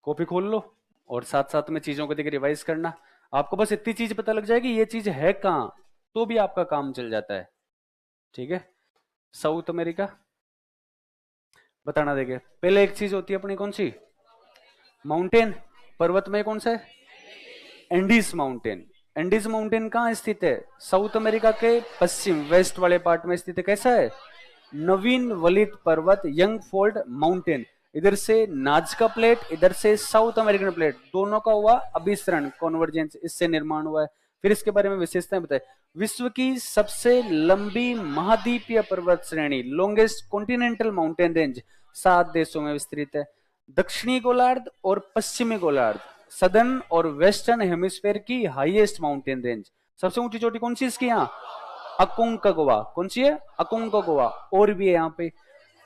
कॉपी खोल लो और साथ साथ में चीजों को देख रिवाइज करना। आपको बस इतनी चीज पता लग जाएगी ये चीज है कहाँ, तो भी आपका काम चल जाता है। ठीक है, साउथ अमेरिका बताना। देखे पहले एक चीज होती है अपनी, कौन सी? माउंटेन। पर्वत में कौन सा है? Andes mountain. एंडीज माउंटेन कहाँ स्थित है? साउथ अमेरिका के पश्चिम वेस्ट वाले पार्ट में स्थित है। कैसा है? नवीन वलित पर्वत, यंग फोल्ड माउंटेन। इधर से नाजका प्लेट, इधर से साउथ अमेरिकन प्लेट, दोनों का हुआ अभिसरण, कॉन्वर्जेंस, इससे निर्माण हुआ है। फिर इसके बारे में विशेषताएं बताए। विश्व की सबसे लंबी महाद्वीपीय पर्वत श्रेणी, लॉन्गेस्ट कॉन्टिनेंटल माउंटेन रेंज, 7 देशों में विस्तृत है। दक्षिणी गोलार्ध और पश्चिमी गोलार्ध, सदर्न और वेस्टर्न हेमिस्फेयर की हाईएस्ट माउंटेन रेंज। सबसे ऊंची चोटी कौन सी इसकी? यहाँ अकोंकागुआ। कौन सी है? अकोंकागुआ। और भी है यहाँ पे,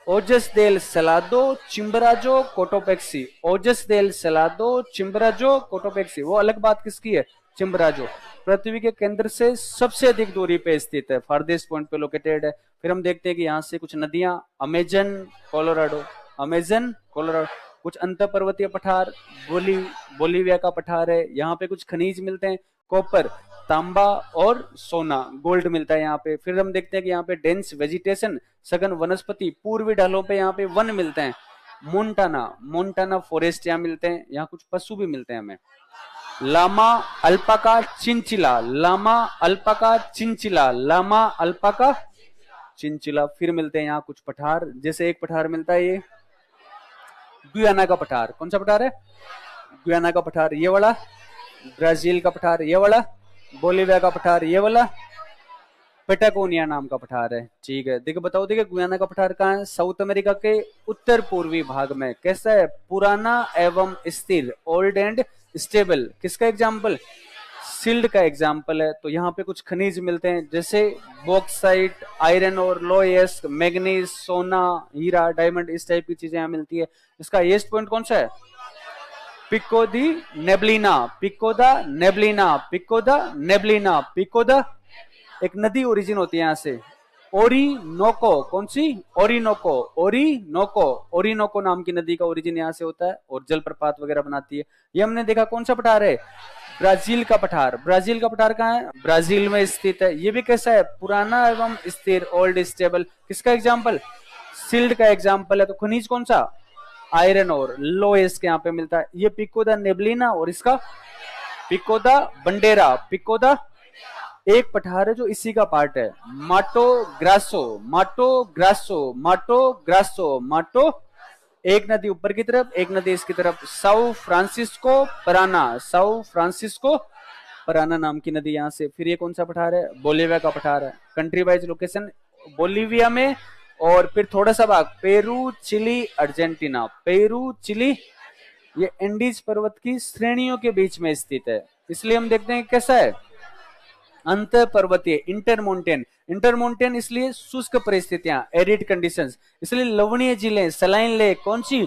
ओजस देल सलादो, चिम्बराजो, कोटोपेक्सी। ओजस देल सलादो, चिम्बराजो, कोटोपेक्सी। वो अलग बात किसकी है? चिम्बराजो। पृथ्वी के केंद्र से सबसे अधिक दूरी पे स्थित है, फारदेस्ट पॉइंट पे लोकेटेड है। फिर हम देखते हैं कि यहाँ से कुछ नदियां, अमेजन, कोलोराडो, अमेजन, कोलोराडो। कुछ अंतर पर्वतीय पठार, बोलीविया का पठार है। यहाँ पे कुछ खनिज मिलते हैं, कॉपर, तांबा और सोना, गोल्ड मिलता है यहाँ पे। फिर हम देखते हैं कि यहाँ पे डेंस वेजिटेशन, सघन वनस्पति, पूर्वी ढालों पे यहाँ पे वन मिलते हैं। मोन्टाना फॉरेस्ट यहाँ मिलते हैं। यहाँ कुछ पशु भी मिलते हैं हमें, llama, alpaca, chinchilla, llama, alpaca, chinchilla, llama, alpaca, chinchilla. फिर मिलते हैं यहाँ कुछ पठार, जैसे एक पठार मिलता है ये गुयाना का पठार। कौन सा पठार है? गुयाना का पठार ये वाला, ब्राजील का पठार ये वाला, बोलीविया का पठार ये वाला, पेटागोनिया नाम का पठार है। ठीक है, देखो बताओ, देखिए गुयाना का पठार कहाँ है? साउथ अमेरिका के उत्तर पूर्वी भाग में। कैसा है? पुराना एवं स्थिर, ओल्ड एंड स्टेबल। किसका एग्जाम्पल? सिल्ड का एग्जाम्पल है। तो यहाँ पे कुछ खनिज मिलते हैं, जैसे बॉक्साइट, आयरन और लोएस, मैग्नीज, सोना, हीरा, डायमंड, इस टाइप की चीजें यहाँ मिलती है। इसका हाईएस्ट पॉइंट कौन सा है? Pico da Neblina, Pico da Neblina, Pico da Neblina, Pico da. एक नदी ओरिजिन होती है यहाँ से, ओरिनोको। कौन सी? Orinoco, Orinoco. ओरिनोको नाम की नदी का ओरिजिन यहाँ से होता है और जलप्रपात वगैरह बनाती है। ये हमने देखा। कौन सा पठार है? ब्राजील का पठार। ब्राजील का पठार कहाँ है? ब्राजील में स्थित है। ये भी कैसा है? पुराना एवं स्थिर, ओल्ड स्टेबल। किसका एग्जाम्पल? सिल्ड का एग्जाम्पल है। तो खनिज कौन सा? आयरन और लोएस के यहाँ पे मिलता है। ये पिको द नेबलिना और इसका पिको द बंडेरा। पिको द एक पठार है जो इसी का पार्ट है, माटो ग्रासो, माटो ग्रासो, माटो ग्रासो, माटो। एक नदी ऊपर की तरफ, एक नदी इसकी तरफ, साउ फ्रांसिस्को पराना, साउ फ्रांसिस्को पराना नाम की नदी यहाँ से। फिर ये कौन सा पठार है? बोलीविया का पठार है। कंट्री वाइज लोकेशन बोलीविया में, और फिर थोड़ा सा भाग Peru, Chile, Argentina. Peru, Chile, ये एंडीज पर्वत की श्रेणियों के बीच में स्थित है। इसलिए हम देखते हैं कैसा है? अंतर पर्वतीय, इंटरमोंटेन। इंटरमोंटेन इसलिए शुष्क परिस्थितियां, एरिड कंडीशंस। इसलिए लवणीय झीलें, सलाइन लेक। कौन सी?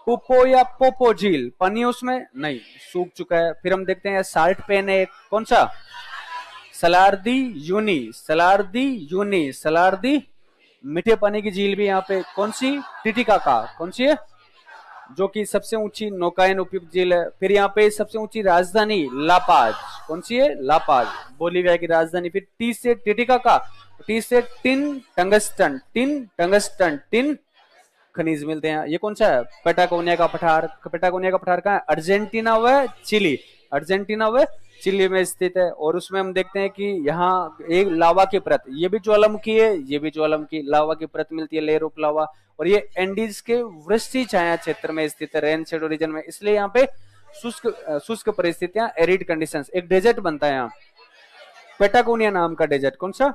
पुपो या पोपो झील। पानी उसमें नहीं, सूख चुका है। फिर हम देखते हैं साल्ट पेन है, कौन सा? सलारदी यूनी, सलारदी यूनी, सलारदी। मीठे पानी की झील भी यहाँ पे। कौन सी? टिटिकाका। कौन सी है? जो कि सबसे ऊंची नौकायन उपयुक्त झील है। फिर यहाँ पे सबसे ऊंची राजधानी लापाज। कौन सी है? लापाज, बोलीविया की राजधानी। फिर टी से टिटिकाका, टी से tin tungsten, tin tungsten, tin खनिज मिलते हैं। ये कौन सा है? पेटागोनिया का पठार। पेटागोनिया का पठार कहाँ है? अर्जेंटीना व चिली, अर्जेंटीना व चिली में स्थित है। और उसमें हम देखते हैं कि यहाँ एक लावा की परत, ये भी ज्वालामुखी है, ये भी ज्वालामुखी, लावा की परत मिलती है, लेयर ऑफ लावा। और ये एंडीज के वृष्टि छाया क्षेत्र में स्थित है, रेन शेडो रीजन में। इसलिए यहाँ पे शुष्क परिस्थितियां, एरिड कंडीशंस। एक डेजर्ट बनता है यहाँ, पेटागोनिया नाम का डेजर्ट। कौन सा?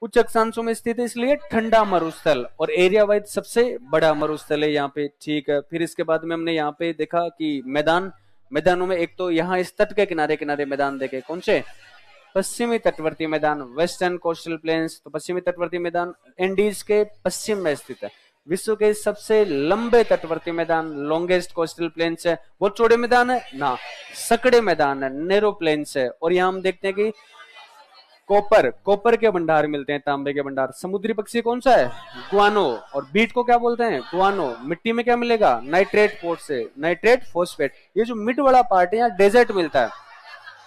उच्च अक्षांशों में स्थित है, इसलिए ठंडा मरुस्थल, और एरिया वाइज सबसे बड़ा मरुस्थल है यहाँ पे। ठीक है, फिर इसके बाद में हमने यहाँ पे देखा कि मैदानों में एक तो यहाँ इस तट के किनारे किनारे मैदान देखे। कौन से? पश्चिमी तटवर्ती मैदान, वेस्टर्न कोस्टल प्लेन्स। तो पश्चिमी तटवर्ती मैदान एंडीज के पश्चिम में स्थित है। विश्व के सबसे लंबे तटवर्ती मैदान, लॉन्गेस्ट कोस्टल प्लेन्स है। बहुत चौड़े मैदान है ना, सकड़े मैदान है, नेरो प्लेन्स है। और यहाँ हम देखते हैं कि कॉपर, कॉपर के भंडार मिलते हैं, तांबे के भंडार। समुद्री पक्षी कौन सा है? गुआनो। और बीट को क्या बोलते हैं? गुआनो। मिट्टी में क्या मिलेगा? नाइट्रेट से, नाइट्रेट फॉस्फेट। ये जो मिड वाला पार्ट है यहाँ डेजर्ट मिलता है,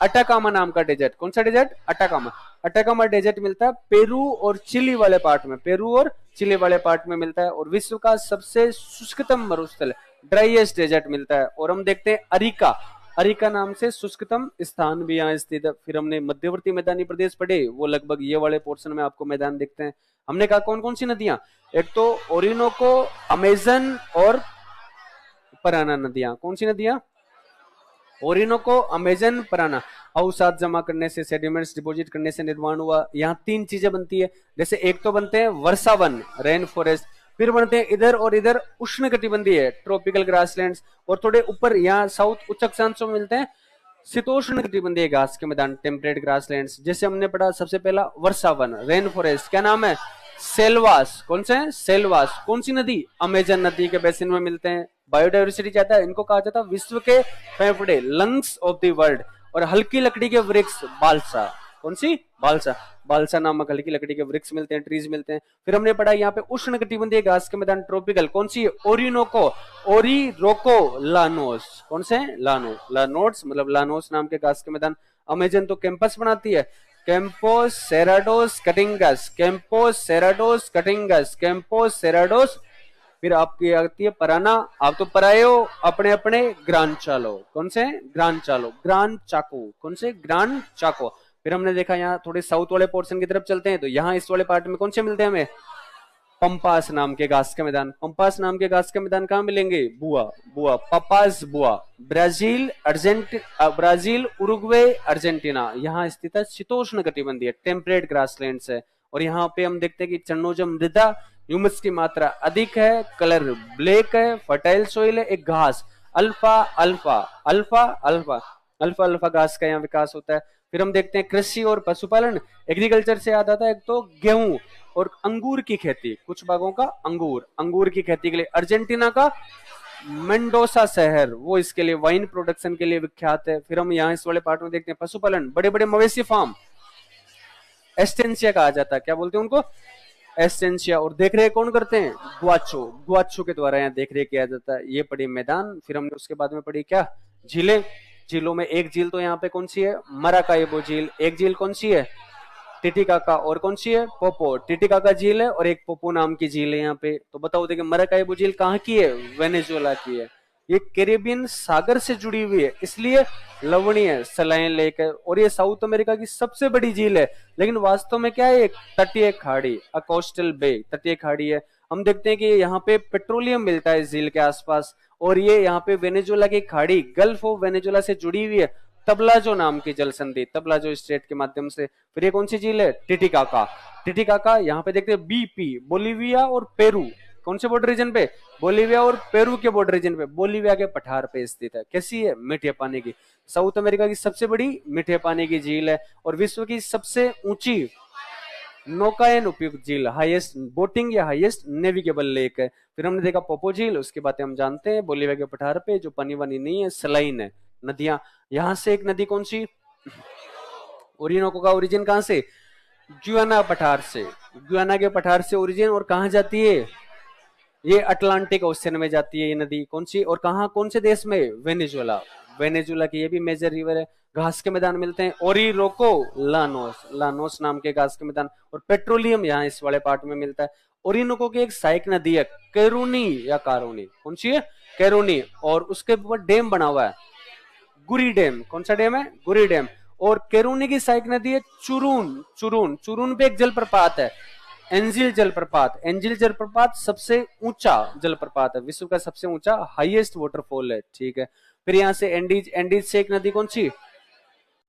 अटाकामा नाम का डेजर्ट। कौन सा डेजर्ट? अटाकामा। अटाकामा डेजर्ट मिलता है पेरू और चिली वाले पार्ट में, पेरू और चिली वाले पार्ट में मिलता है। और विश्व का सबसे शुष्कतम मरुस्थल, ड्राइएस्ट डेजर्ट मिलता है। और हम देखते हैं अरिका, अरिका नाम से शुष्कतम स्थान भी यहाँ स्थित है। फिर हमने मध्यवर्ती मैदानी प्रदेश पढ़े, वो लगभग ये वाले पोर्शन में आपको मैदान दिखते हैं। हमने कहा कौन कौन सी नदियां? एक तो ओरिनोको, अमेजन और पराना नदियां। कौन सी नदियां? Orinoco, Amazon, Parana. अवसाद जमा करने से, सेडिमेंट्स डिपॉजिट करने से निर्माण हुआ। यहाँ तीन चीजें बनती है, जैसे एक तो बनते हैं वर्षावन, रेन फॉरेस्ट, फिर बनते हैं इधर और इधर उष्णकटिबंधीय ट्रॉपिकल ग्रासलैंड्स, और थोड़े ऊपर यहाँ साउथ उच्च अक्षांशों में मिलते हैं शीतोष्ण कटिबंधीय घास के मैदान, टेम्परेट ग्रासलैंड्स। जैसे हमने पढ़ा सबसे पहला वर्षावन, रेन फॉरेस्ट, क्या नाम है? सेल्वास। कौन से हैं? सेल्वास। कौन सी नदी? अमेजन नदी के बेसिन में मिलते हैं। बायोडाइवर्सिटी चाहता है, इनको कहा जाता है विश्व के फेफड़े, लंग्स ऑफ द वर्ल्ड। और हल्की लकड़ी के वृक्ष, बालसा। कौन सी? बालसा। बालसा नामक हल्की लकड़ी के वृक्ष मिलते हैं, ट्रीज मिलते हैं। फिर हमने पढ़ा यहाँ पे उष्ण कटिबंधीय घास के मैदान, ट्रॉपिकल। कौन सी? Orinoco, ओरिरोको, Llanos. कौन से? लानो, लानोस मतलब लानोस नाम के घास के मैदान। अमेजन तो कैंपस बनाती है, Campos Cerrados Caatingas, Campos Cerrados Caatingas, Campos सेराडोस। फिर आपकी आती है पराना, आप तो पराए हो अपने अपने ग्रान चालो। कौन से? ग्रान चालो, ग्रान चाको। कौन से? ग्रान चाको। फिर हमने देखा यहाँ थोड़े साउथ वाले पोर्शन की तरफ चलते हैं, तो यहाँ इस वाले पार्ट में कौन से मिलते हैं हमें? पंपास नाम के घास के मैदान। पंपास नाम के घास के मैदान कहाँ मिलेंगे? बुआ, बुआ, पपास बुआ। ब्राजील, ब्राजील, उरुग्वे, अर्जेंटीना, यहाँ स्थित है शीतोष्ण कटिबंधीय टेम्परेट ग्रासलैंड्स है। और यहाँ पे हम देखते हैं कि चन्नोजम मृदा, ह्यूमस की मात्रा अधिक है, कलर ब्लैक है, फर्टाइल सोइल है, एक घास alpha alpha alpha alpha alpha alpha घास का यहाँ विकास होता है। फिर हम देखते हैं कृषि और पशुपालन। एग्रीकल्चर से याद आता है एक तो गेहूं और अंगूर की खेती, कुछ भागों का अंगूर, अंगूर की खेती के लिए अर्जेंटीना का मेंडोसा शहर, वो इसके लिए वाइन प्रोडक्शन के लिए विख्यात है। फिर हम यहाँ इस वाले पार्ट में देखते हैं पशुपालन, बड़े बड़े मवेशी फार्म, एस्टेंसिया कहा जाता है। क्या बोलते हैं उनको? एस्टेंसिया। और देख रेख कौन करते हैं? गुआचो, गुआचो के द्वारा यहाँ देख रेख किया जाता है। ये पढ़ी मैदान। फिर हमने उसके बाद में पढ़ी क्या? झीलें। झीलों में एक झील तो यहाँ पे कौन सी है? मराकाइबो झील। एक झील कौन सी है? टिटिकाका। और कौन सी है? पोपो। टिटिकाका झील है और एक पोपो नाम की झील है यहाँ पे। तो बताओ देखिए मराकाइबो झील कहाँ की है? वेनेजुएला की है। ये कैरेबियन सागर से जुड़ी हुई है, इसलिए लवणीय सलाइन लेक है। और ये साउथ अमेरिका की सबसे बड़ी झील है, लेकिन वास्तव में क्या है? एक तटीय खाड़ी, अ कोस्टल बे, तटीय खाड़ी है। हम देखते हैं कि यहाँ पे पेट्रोलियम मिलता है इस झील के आसपास। और ये यहाँ पे वेनेजुएला की खाड़ी, गल्फ ऑफ वेनेजुएला से जुड़ी हुई है तबलाजो नाम की जल संधि, तबलाजो स्ट्रेट के माध्यम से। फिर ये कौन सी झील है? टिटिकाका। टिटिकाका यहाँ पे देखते हैं बीपी, बोलीविया और पेरू। कौन से बॉर्डर रीजन पे? बोलीविया और पेरू के बॉर्डर रीजन पे, बोलीविया के पठार पे स्थित है। कैसी है? मीठे पानी की, साउथ अमेरिका की सबसे बड़ी मीठे पानी की झील है। और विश्व की सबसे ऊंची नौकायन उपयुक्त झील, हाईएस्ट बोटिंग या हाईएस्ट नेविगेबल लेक है। फिर हमने देखा पोपो झील, उसकी बातें हम जानते हैं, बोलीविया के पठार पे, जो पानी वानी नहीं है, सलाइन है। नदियां, यहां से एक नदी कौन सी? ओरिनोको का ओरिजिन कहां से? गुयाना पठार से, गुयाना के पठार से ओरिजिन। और कहां जाती है? ये अटलांटिक ओशन में जाती है ये नदी। कौन सी? और कहां, कौन से देश में? वेनेजुएला। वेनेजुएला की ये भी मेजर रिवर है। घास के मैदान मिलते हैं ओरिरोको, लानोस, लानोस नाम के घास के मैदान। और पेट्रोलियम यहाँ इस वाले पार्ट में मिलता है। ओरिनोको की एक सहायक नदी है कैरोनी या कारोनी। कौन सी है? कैरोनी। और उसके ऊपर डैम बना हुआ है, गुरी डैम। कौन सा डैम है? गुरी डैम। और कैरोनी की सहायक नदी है चुरून। चुरून, चुरून पे एक जलप्रपात है, एंजिल जलप्रपात। एंजिल जलप्रपात सबसे ऊंचा जलप्रपात है, विश्व का सबसे ऊंचा हाईएस्ट वाटरफॉल है। ठीक है। फिर यहाँ से एंडीज, एंडीज से एक नदी कौन सी?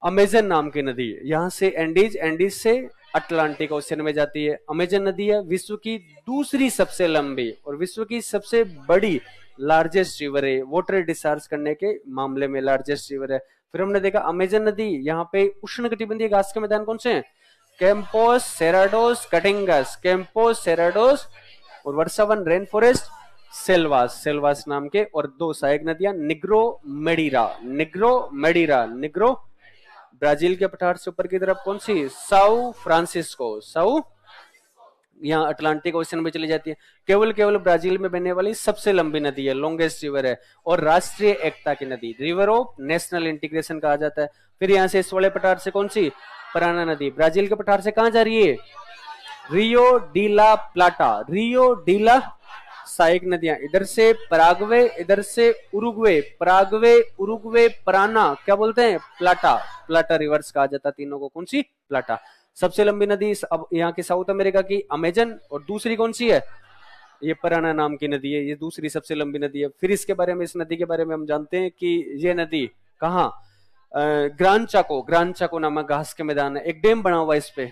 अमेजन नाम की नदी। यहाँ से एंडीज, एंडीज से अटलांटिक ओशन में जाती है। अमेजन नदी है विश्व की दूसरी सबसे लंबी और विश्व की सबसे बड़ी लार्जेस्ट रिवर है, वाटर डिस्चार्ज करने के मामले में लार्जेस्ट रिवर है। फिर हमने देखा अमेजन नदी, यहाँ पे उष्णकटिबंधीय घास के मैदान कौन से हैं? Campos Cerrados Caatingas, Campos Cerrados. और वर्षावन रेन फॉरेस्ट, सेल्वास, सेल्वास नाम के। और दो सहायक नदियां निग्रो मेडिरा, निग्रो मेडिरा, निग्रो ब्राजील के पठार से ऊपर की तरफ कौन सी, साउ फ्रांसिस्को, साउ, यहाँ अटलांटिक ओशन में चली जाती है। केवल केवल ब्राजील में बहने वाली सबसे लंबी नदी है, लॉन्गेस्ट रिवर है, और राष्ट्रीय एकता की नदी, रिवर ऑफ नेशनल इंटीग्रेशन कहा जाता है। फिर यहाँ से इस वाले पठार से कौन सी, पराना नदी, ब्राजील के पठार से कहां जा रही है, रियो डी ला प्लाटा, रियो डी ला, सहायक नदियां, इधर से पराग्वे, इधर से उरुग्वे, पराग्वे, उरुग्वे, पराना, क्या बोलते हैं, प्लाटा, प्लाटा रिवर्स कहा जाता है तीनों को, कौन सी, प्लाटा। सबसे लंबी नदी अब यहाँ की साउथ अमेरिका की अमेजन, और दूसरी कौन सी है, ये पराना नाम की नदी है, ये दूसरी सबसे लंबी नदी है। फिर इसके बारे में, इस नदी के बारे में हम जानते हैं कि ये नदी कहाँ, ग्रांड चाको, ग्रांड चाको नामक घास के मैदान है, एक डैम बना हुआ है इस पे,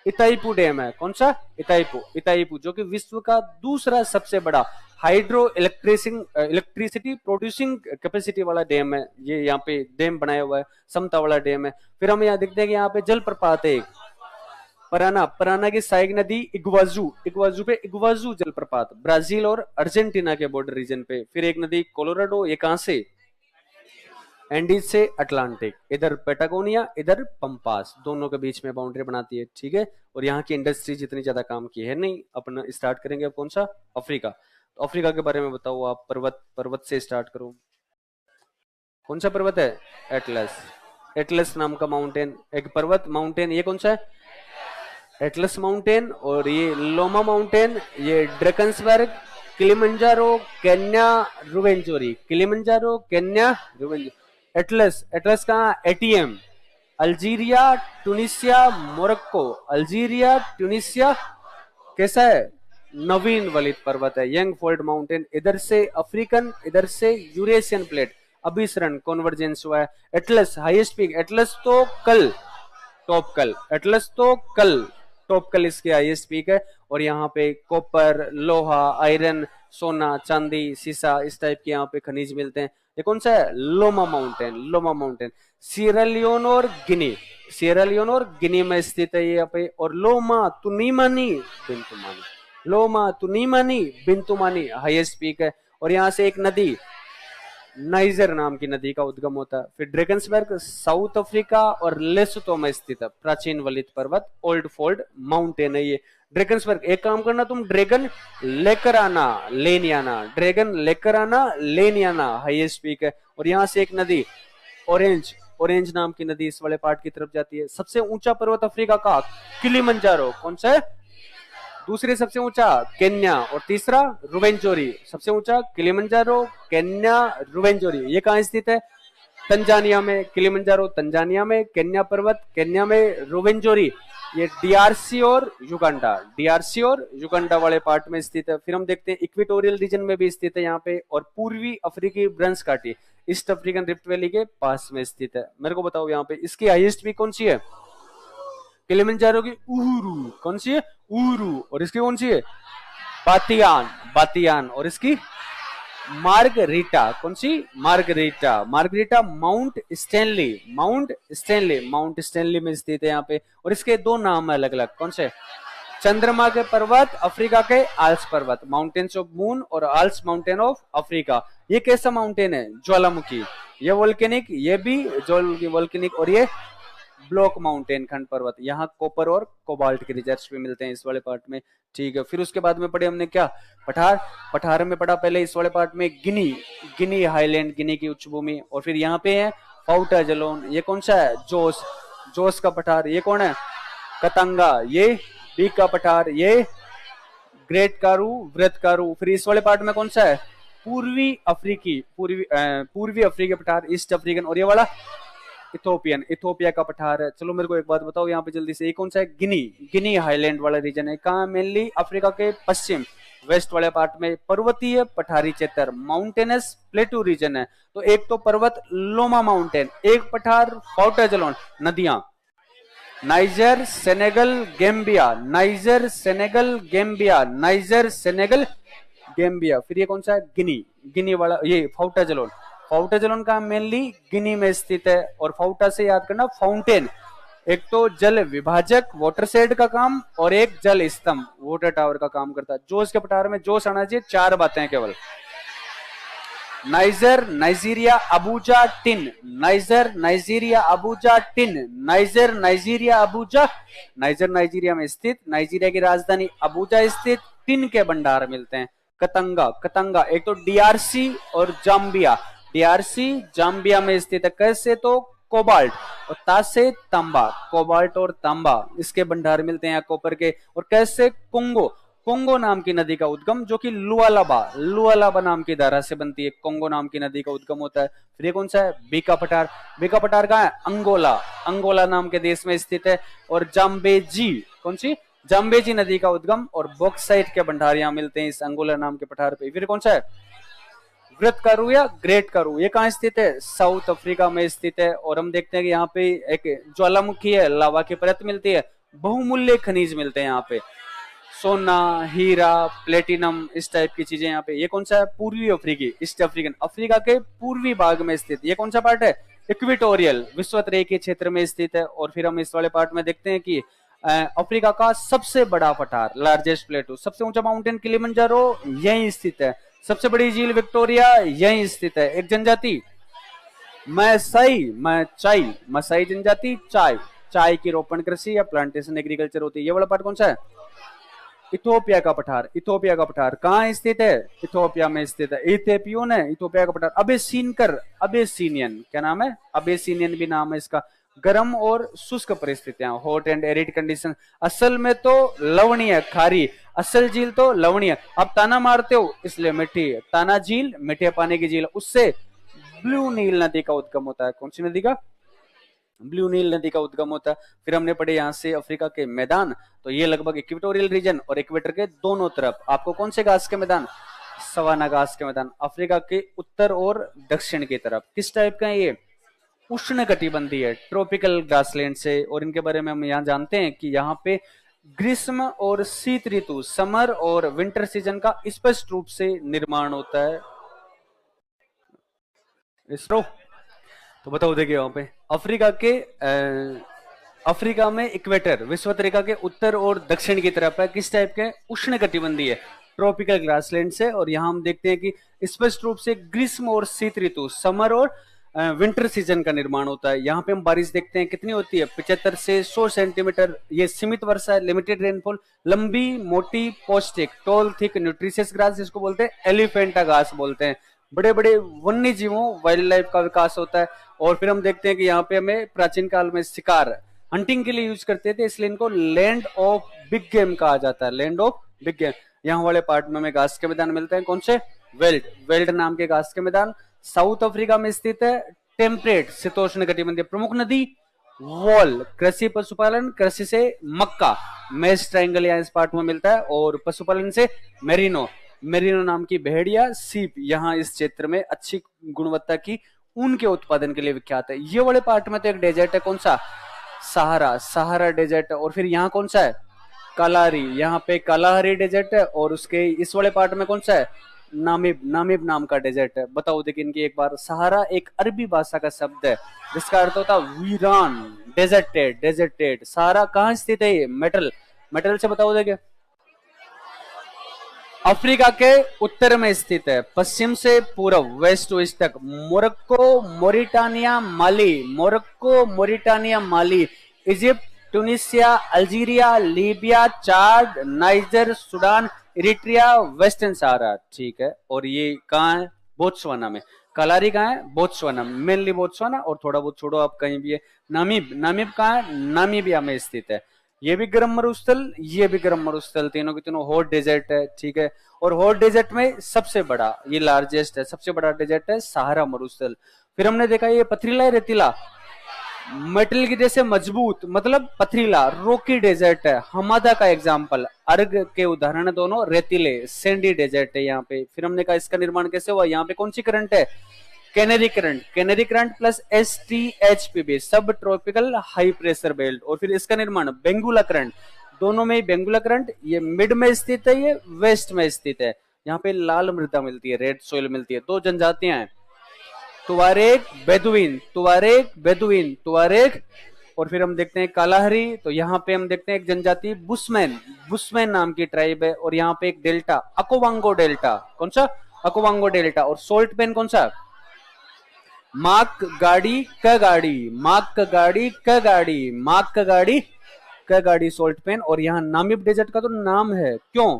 इताईपू डैम है, कौन सा, इताईपू, इताईपू, जो कि विश्व का दूसरा सबसे बड़ा हाइड्रो इलेक्ट्रिसिटी प्रोड्यूसिंग कैपेसिटी वाला डैम है, ये यहाँ पे डैम बनाया हुआ है, क्षमता वाला डैम है। फिर हम यहाँ देखते हैं कि यहाँ पे जलप्रपात है, पराना, पराना की सहायक नदी इग्वाजू, इग्वाजू पे इग्वाजू जलप्रपात, ब्राजील और अर्जेंटीना के बॉर्डर रीजन पे। फिर एक नदी कोलोराडो, ये कहां से, एंडीज से अटलांटिक, इधर पेटागोनिया, इधर पंपास, दोनों के बीच में बाउंड्री बनाती है, ठीक है। और यहाँ की इंडस्ट्री जितनी ज्यादा काम की है नहीं। अपना स्टार्ट करेंगे अब कौन सा, अफ्रीका। तो अफ्रीका के बारे में बताओ आप, पर्वत, पर्वत से स्टार्ट करो, कौन सा पर्वत है, एटलस, एटलस नाम का माउंटेन, एक पर्वत माउंटेन, ये कौन सा है, एटलस माउंटेन, और ये लोमा माउंटेन, ये Drakensberg, Kilimanjaro, Kenya, Ruwenzori, Kilimanjaro, Kenya, Ruwenzori. Atlas, Atlas कहाँ, ATM, Algeria, Tunisia, Morocco, Algeria, Tunisia, कैसा है, नवीन वलित पर्वत है, यंग फोल्ड माउंटेन, इधर से अफ्रीकन, इधर से यूरेशियन प्लेट, अभिसरण कॉन्वर्जेंस हुआ है। एटलस हाईएस्ट पीक, एटलस तो कल टॉप कल, एटलस तो कल टॉप कल इसके हाईएस्ट पीक है। और यहाँ पे कॉपर, लोहा, आयरन, सोना, चांदी, सीसा, इस टाइप के यहाँ पे खनिज मिलते हैं। ये कौन सा है, लोमा माउंटेन, लोमा माउंटेन, सियरा लियोन और गिनी, सियरा लियोन और गिनी में स्थित है ये यहाँ पे। और लोमा तुनीमानी बिंतुमानी, लोमा तुनीमानी बिंतुमानी हाईएस्ट पीक है। और यहाँ से एक नदी नाइजर नाम की नदी का उद्गम होता है। फिर ड्रैगन्सबर्ग साउथ अफ्रीका और लेसोथो में स्थित है, प्राचीन वलित पर्वत, ओल्ड फोल्ड माउंटेन है ये ड्रैगन्सबर्ग। एक काम करना, तुम ड्रैगन लेकर आना, लेनी आना, ड्रैगन लेकर आना, लेनी आना, हाईएस्ट पीक है। और यहाँ से एक नदी ऑरेंज, ऑरेंज नाम की नदी इस वाले पार्ट की तरफ जाती है। सबसे ऊंचा पर्वत अफ्रीका का किलिमंजारो, कौन सा है, दूसरे सबसे ऊंचा केन्या, और तीसरा रुवेंजोरी, सबसे ऊंचा किलिमंजारो, केन्या, रुवेंजोरी। ये कहाँ स्थित है, तंजानिया में, किलिमंजारो तंजानिया में, केन्या पर्वत केन्या में, रुवेंजोरी ये डीआरसी और युगांडा, डीआरसी और युगांडा वाले पार्ट में स्थित है। फिर हम देखते हैं इक्वेटोरियल रीजन में भी स्थित है यहाँ पे, और पूर्वी अफ्रीकी ब्रंश घाटी ईस्ट अफ्रीकन रिफ्ट वैली के पास में स्थित है। मेरे को बताओ यहाँ पे इसकी हाईएस्ट पीक कौन सी है, किलिमंजारो की उहुरु, कौन सी है, उहुरु, और इसकी कौन सी है, बातियान, बातियान, और इसकी मार्गरीटा, कौन सी, Margherita, Margherita, Mount Stanley, Mount Stanley, Mount Stanley में स्थित है यहाँ पे। और इसके दो नाम है अलग अलग, कौन से, चंद्रमा के पर्वत अफ्रीका के आल्स पर्वत, माउंटेन्स ऑफ मून, और आल्स माउंटेन ऑफ अफ्रीका। ये कैसा माउंटेन है, ज्वालामुखी, ये वोल्केनिक, ये भी ज्वालामुखी वोल्केनिक, और ये ब्लॉक माउंटेन खंड पर्वत। यहाँ कॉपर और कोबाल्ट के रिजर्व्स भी मिलते हैं इस वाले पार्ट में, ठीक है। फिर उसके बाद में पढ़े हमने क्या, पठार, पठार में पढ़ा पहले इस वाले पार्ट में गिनी, गिनी हाईलैंड, गिनी की उच्च भूमि। और फिर यहाँ पे है फाउटा जलोन, ये कौन सा है, जोस, जोस का पठार। ये कौन है, कतंगा, ये बी का पठार, ये ग्रेट कारू, वृत कारू। फिर इस वाले पार्ट में कौन सा है, पूर्वी अफ्रीकी, पूर्वी अफ्रीकी पठार, ईस्ट अफ्रीकन। और ये वाला इथोपियन, इथोपिया का पठार है। चलो मेरे को एक बात बताओ यहाँ पे जल्दी से, ये कौन सा है, गिनी, गिनी हाईलैंड वाला रीजन है। कहाँ, मेनली अफ्रीका के पश्चिम वेस्ट वाले पार्ट में, पर्वतीय पठारी क्षेत्र, माउंटेनस प्लेटू रीजन है। तो एक तो पर्वत लोमा माउंटेन, एक पठार फाउटा जलोन, नदियां niger, Senegal, Gambia, niger, Senegal, Gambia, niger, Senegal, Gambia. फिर ये कौन सा है, गिनी, गिनी वाला, ये फाउटा जलोन, फाउटा जलोन का मेनली गिनी में स्थित है। और फाउटा से याद करना, फाउंटेन, एक तो जल विभाजक वाटर शेड का काम, और एक जल स्तंभ वाटर टावर का काम करता है। जोश के पठार में जोश आना चाहिए, चार बातें केवल, niger, Nigeria, Abuja, tin, niger, Nigeria, Abuja, tin, niger, Nigeria, Abuja, niger Nigeria में स्थित, नाइजीरिया की राजधानी अबूजा स्थित टिन के भंडार मिलते हैं। कतंगा, कतंगा एक तो डीआरसी और जाम्बिया, डीआरसी जाम्बिया में स्थित है। कैसे तो कोबाल्ट और ता से तांबा, कोबाल्ट और तांबा इसके भंडार मिलते हैं कॉपर के। और कैसे कोंगो, कोंगो नाम की नदी का उद्गम जो कि लुआलाबा, लुआलाबा नाम की धारा से बनती है, कोंगो नाम की नदी का उद्गम होता है। फिर ये कौन सा है, बीका पठार, बीका पठार कहाँ है, अंगोला, अंगोला नाम के देश में स्थित है। और जाम्बेजी, कौन सी, जाम्बेजी नदी का उद्गम और बॉक्साइट के भंडार यहाँ मिलते हैं इस अंगोला नाम के पठार पे। फिर कौन सा है, वृत कारू या ग्रेट कारू, ये कहाँ स्थित है, साउथ अफ्रीका में स्थित है। और हम देखते हैं कि यहाँ पे एक ज्वालामुखी है, लावा की परत मिलती है, बहुमूल्य खनिज मिलते हैं यहाँ पे, सोना, हीरा, प्लेटिनम, इस टाइप की चीजें यहाँ पे। ये कौन सा है, पूर्वी अफ्रीकी, ईस्ट अफ्रीकन, अफ्रीका के पूर्वी भाग में स्थित। ये कौन सा पार्ट है, इक्वेटोरियल, विषुवत-रेखीय क्षेत्र में स्थित है। और फिर हम इस वाले पार्ट में देखते हैं कि अफ्रीका का सबसे बड़ा पठार, लार्जेस्ट प्लेटू, सबसे ऊंचा माउंटेन किलिमंजारो यहीं स्थित है। सबसे बड़ी झील विक्टोरिया यहीं स्थित है। एक जनजाति मैसाई, मसाई जनजाति, चाय, चाय की रोपण कृषि या प्लांटेशन एग्रीकल्चर होती है। ये वाला पार्ट कौन सा है, इथोपिया का पठार, इथोपिया का पठार कहाँ स्थित है, इथोपिया में स्थित है। इथोपियन है, इथोपिया का पठार। अबेसीनकर, अबेसीनियन क्या नाम है, अबेसीनियन भी नाम है इसका। गर्म और शुष्क परिस्थितियां, हॉट एंड एरिड कंडीशन, असल में तो लवणीय खारी, असल झील तो लवणीय। आप ताना मारते हो इसलिए मीठी, ताना झील मीठे पानी की झील, उससे ब्लू नील नदी का उद्गम होता है। कौन सी नदी का, ब्लू नील नदी का उद्गम होता है। फिर हमने पढ़े यहाँ से अफ्रीका के मैदान, तो ये लगभग इक्वेटोरियल रीजन और इक्वेटर के दोनों तरफ आपको कौन से घास के मैदान, सवाना घास के मैदान। अफ्रीका के उत्तर और दक्षिण की तरफ किस टाइप का है, ये उष्ण कटिबंधीय ट्रॉपिकल ग्रासलैंड से। और इनके बारे में हम यहाँ जानते हैं कि यहाँ पे ग्रीष्म और शीत ऋतु, समर और विंटर सीजन का स्पष्ट रूप से निर्माण होता है। इसरो तो बताओ, देखिए वहां पे अफ्रीका में इक्वेटर, विषुवत रेखा के उत्तर और दक्षिण की तरफ है, किस टाइप के, उष्ण कटिबंधीय ट्रॉपिकल ग्रासलैंड से। और यहाँ हम देखते हैं कि स्पष्ट रूप से ग्रीष्म और शीत ऋतु, समर और विंटर सीजन का निर्माण होता है। यहाँ पे हम बारिश देखते हैं कितनी होती है, 75 से 100 सेंटीमीटर। ये सीमित वर्षा है, लिमिटेड रेनफॉल, लंबी, मोटी, पौष्टिक, टॉल, थिक, न्यूट्रिशियस ग्रास जिसको बोलते हैं, एलिफेंटा घास बोलते हैं। बड़े बड़े वन्य जीवों, वाइल्ड लाइफ का विकास होता है। और फिर हम देखते हैं कि यहाँ पे हमें प्राचीन काल में शिकार, हंटिंग के लिए यूज करते थे, इसलिए इनको लैंड ऑफ बिग गेम कहा जाता है, लैंड ऑफ बिग गेम। यहाँ वाले पार्ट में हमें घास के मैदान मिलते हैं, कौन से, वेल्ड, वेल्ड नाम के घास के मैदान। साउथ अफ्रीका में स्थित है, टेम्परेट शीतोष्ण कटिबंधीय। प्रमुख नदी वॉल, कृषि पशुपालन, कृषि से मक्का, मेष ट्रायंगल यहाँ इस पार्ट में मिलता है। और पशुपालन से मेरिनो, मेरिनो नाम की भेड़िया, सीप यहाँ इस क्षेत्र में अच्छी गुणवत्ता की ऊन के उत्पादन के लिए विख्यात है। ये वाले पार्ट में तो एक डेजर्ट है, कौन सा, सहारा, सहारा डेजर्ट। और फिर यहाँ कौन सा है, कालारी, यहाँ पे कालाहारी डेजर्ट है। और उसके इस वाले पार्ट में कौन सा है, नामिब, नामिब नाम का डेजर्ट है। बताओ देखिए इनकी एक बार। सहारा एक अरबी भाषा का शब्द है जिसका अर्थ होता है वीरान, डेजर्टेड, डेजर्टेड। सहारा कहाँ स्थित है, ये मेटल, मेटल से बताओ देखिए, अफ्रीका के उत्तर में स्थित है, पश्चिम से पूर्व, वेस्ट टू ईस्ट तक। मोरक्को, मोरिटानिया, माली, मोरक्को, मोरिटानिया, माली, इजिप्ट, ट्यूनिसिया, अल्जीरिया, लीबिया, चाड, नाइजर, सूडान, इरिट्रिया, वेस्टर्न सहारा, ठीक है। और ये कहाँ है, बोत्सवाना में। कलारी कहाँ है, बोत्सवाना, मेनली बोत्सवाना, और थोड़ा बहुत छोड़ो आप कहीं भी है। नामीब, नामीब कहाँ है, नामीबिया में स्थित है। ये भी गर्म मरुस्थल, ये भी गर्म मरुस्थल, तीनों के तीनों हॉट डेजर्ट है, ठीक है। और हॉट डेजर्ट में सबसे बड़ा, ये लार्जेस्ट है, सबसे बड़ा डेजर्ट है सहारा मरुस्थल। फिर हमने देखा ये पथरीला है, रेतीला, मेटल की जैसे मजबूत, मतलब पथरीला, रोकी डेजर्ट है। हमादा का एग्जाम्पल, अर्ग के उदाहरण दोनों रेतीले, सैंडी डेजर्ट है यहाँ पे। फिर हमने कहा इसका निर्माण कैसे हुआ, यहाँ पे कौन सी करंट है, canary current, canary current plus STHPB, सब ट्रॉपिकल हाई प्रेशर बेल्ट। और फिर इसका निर्माण बेंगुला करंट, दोनों में बेंगुला करंट, ये मिड में स्थित है, ये वेस्ट में स्थित है। यहाँ पे लाल मृदा मिलती है, रेड सोइल मिलती है। दो जनजातियां हैं, Tuareg, Bedouin, Tuareg, Bedouin, Tuareg. और फिर हम देखते हैं कालाहरी, तो यहाँ पे हम देखते हैं एक जनजाति बुशमैन, बुशमैन नाम की ट्राइब है। और यहाँ पे एक डेल्टा, अकोवांगो डेल्टा, कौन सा, अकोवांगो डेल्टा। और सोल्ट पेन कौन सा? माक गाड़ी क गाड़ी, माक का गाड़ी क गाड़ी, माक का गाड़ी क गाड़ी सोल्ट पेन। और यहाँ नामीब डेजर्ट का तो नाम है, क्यों?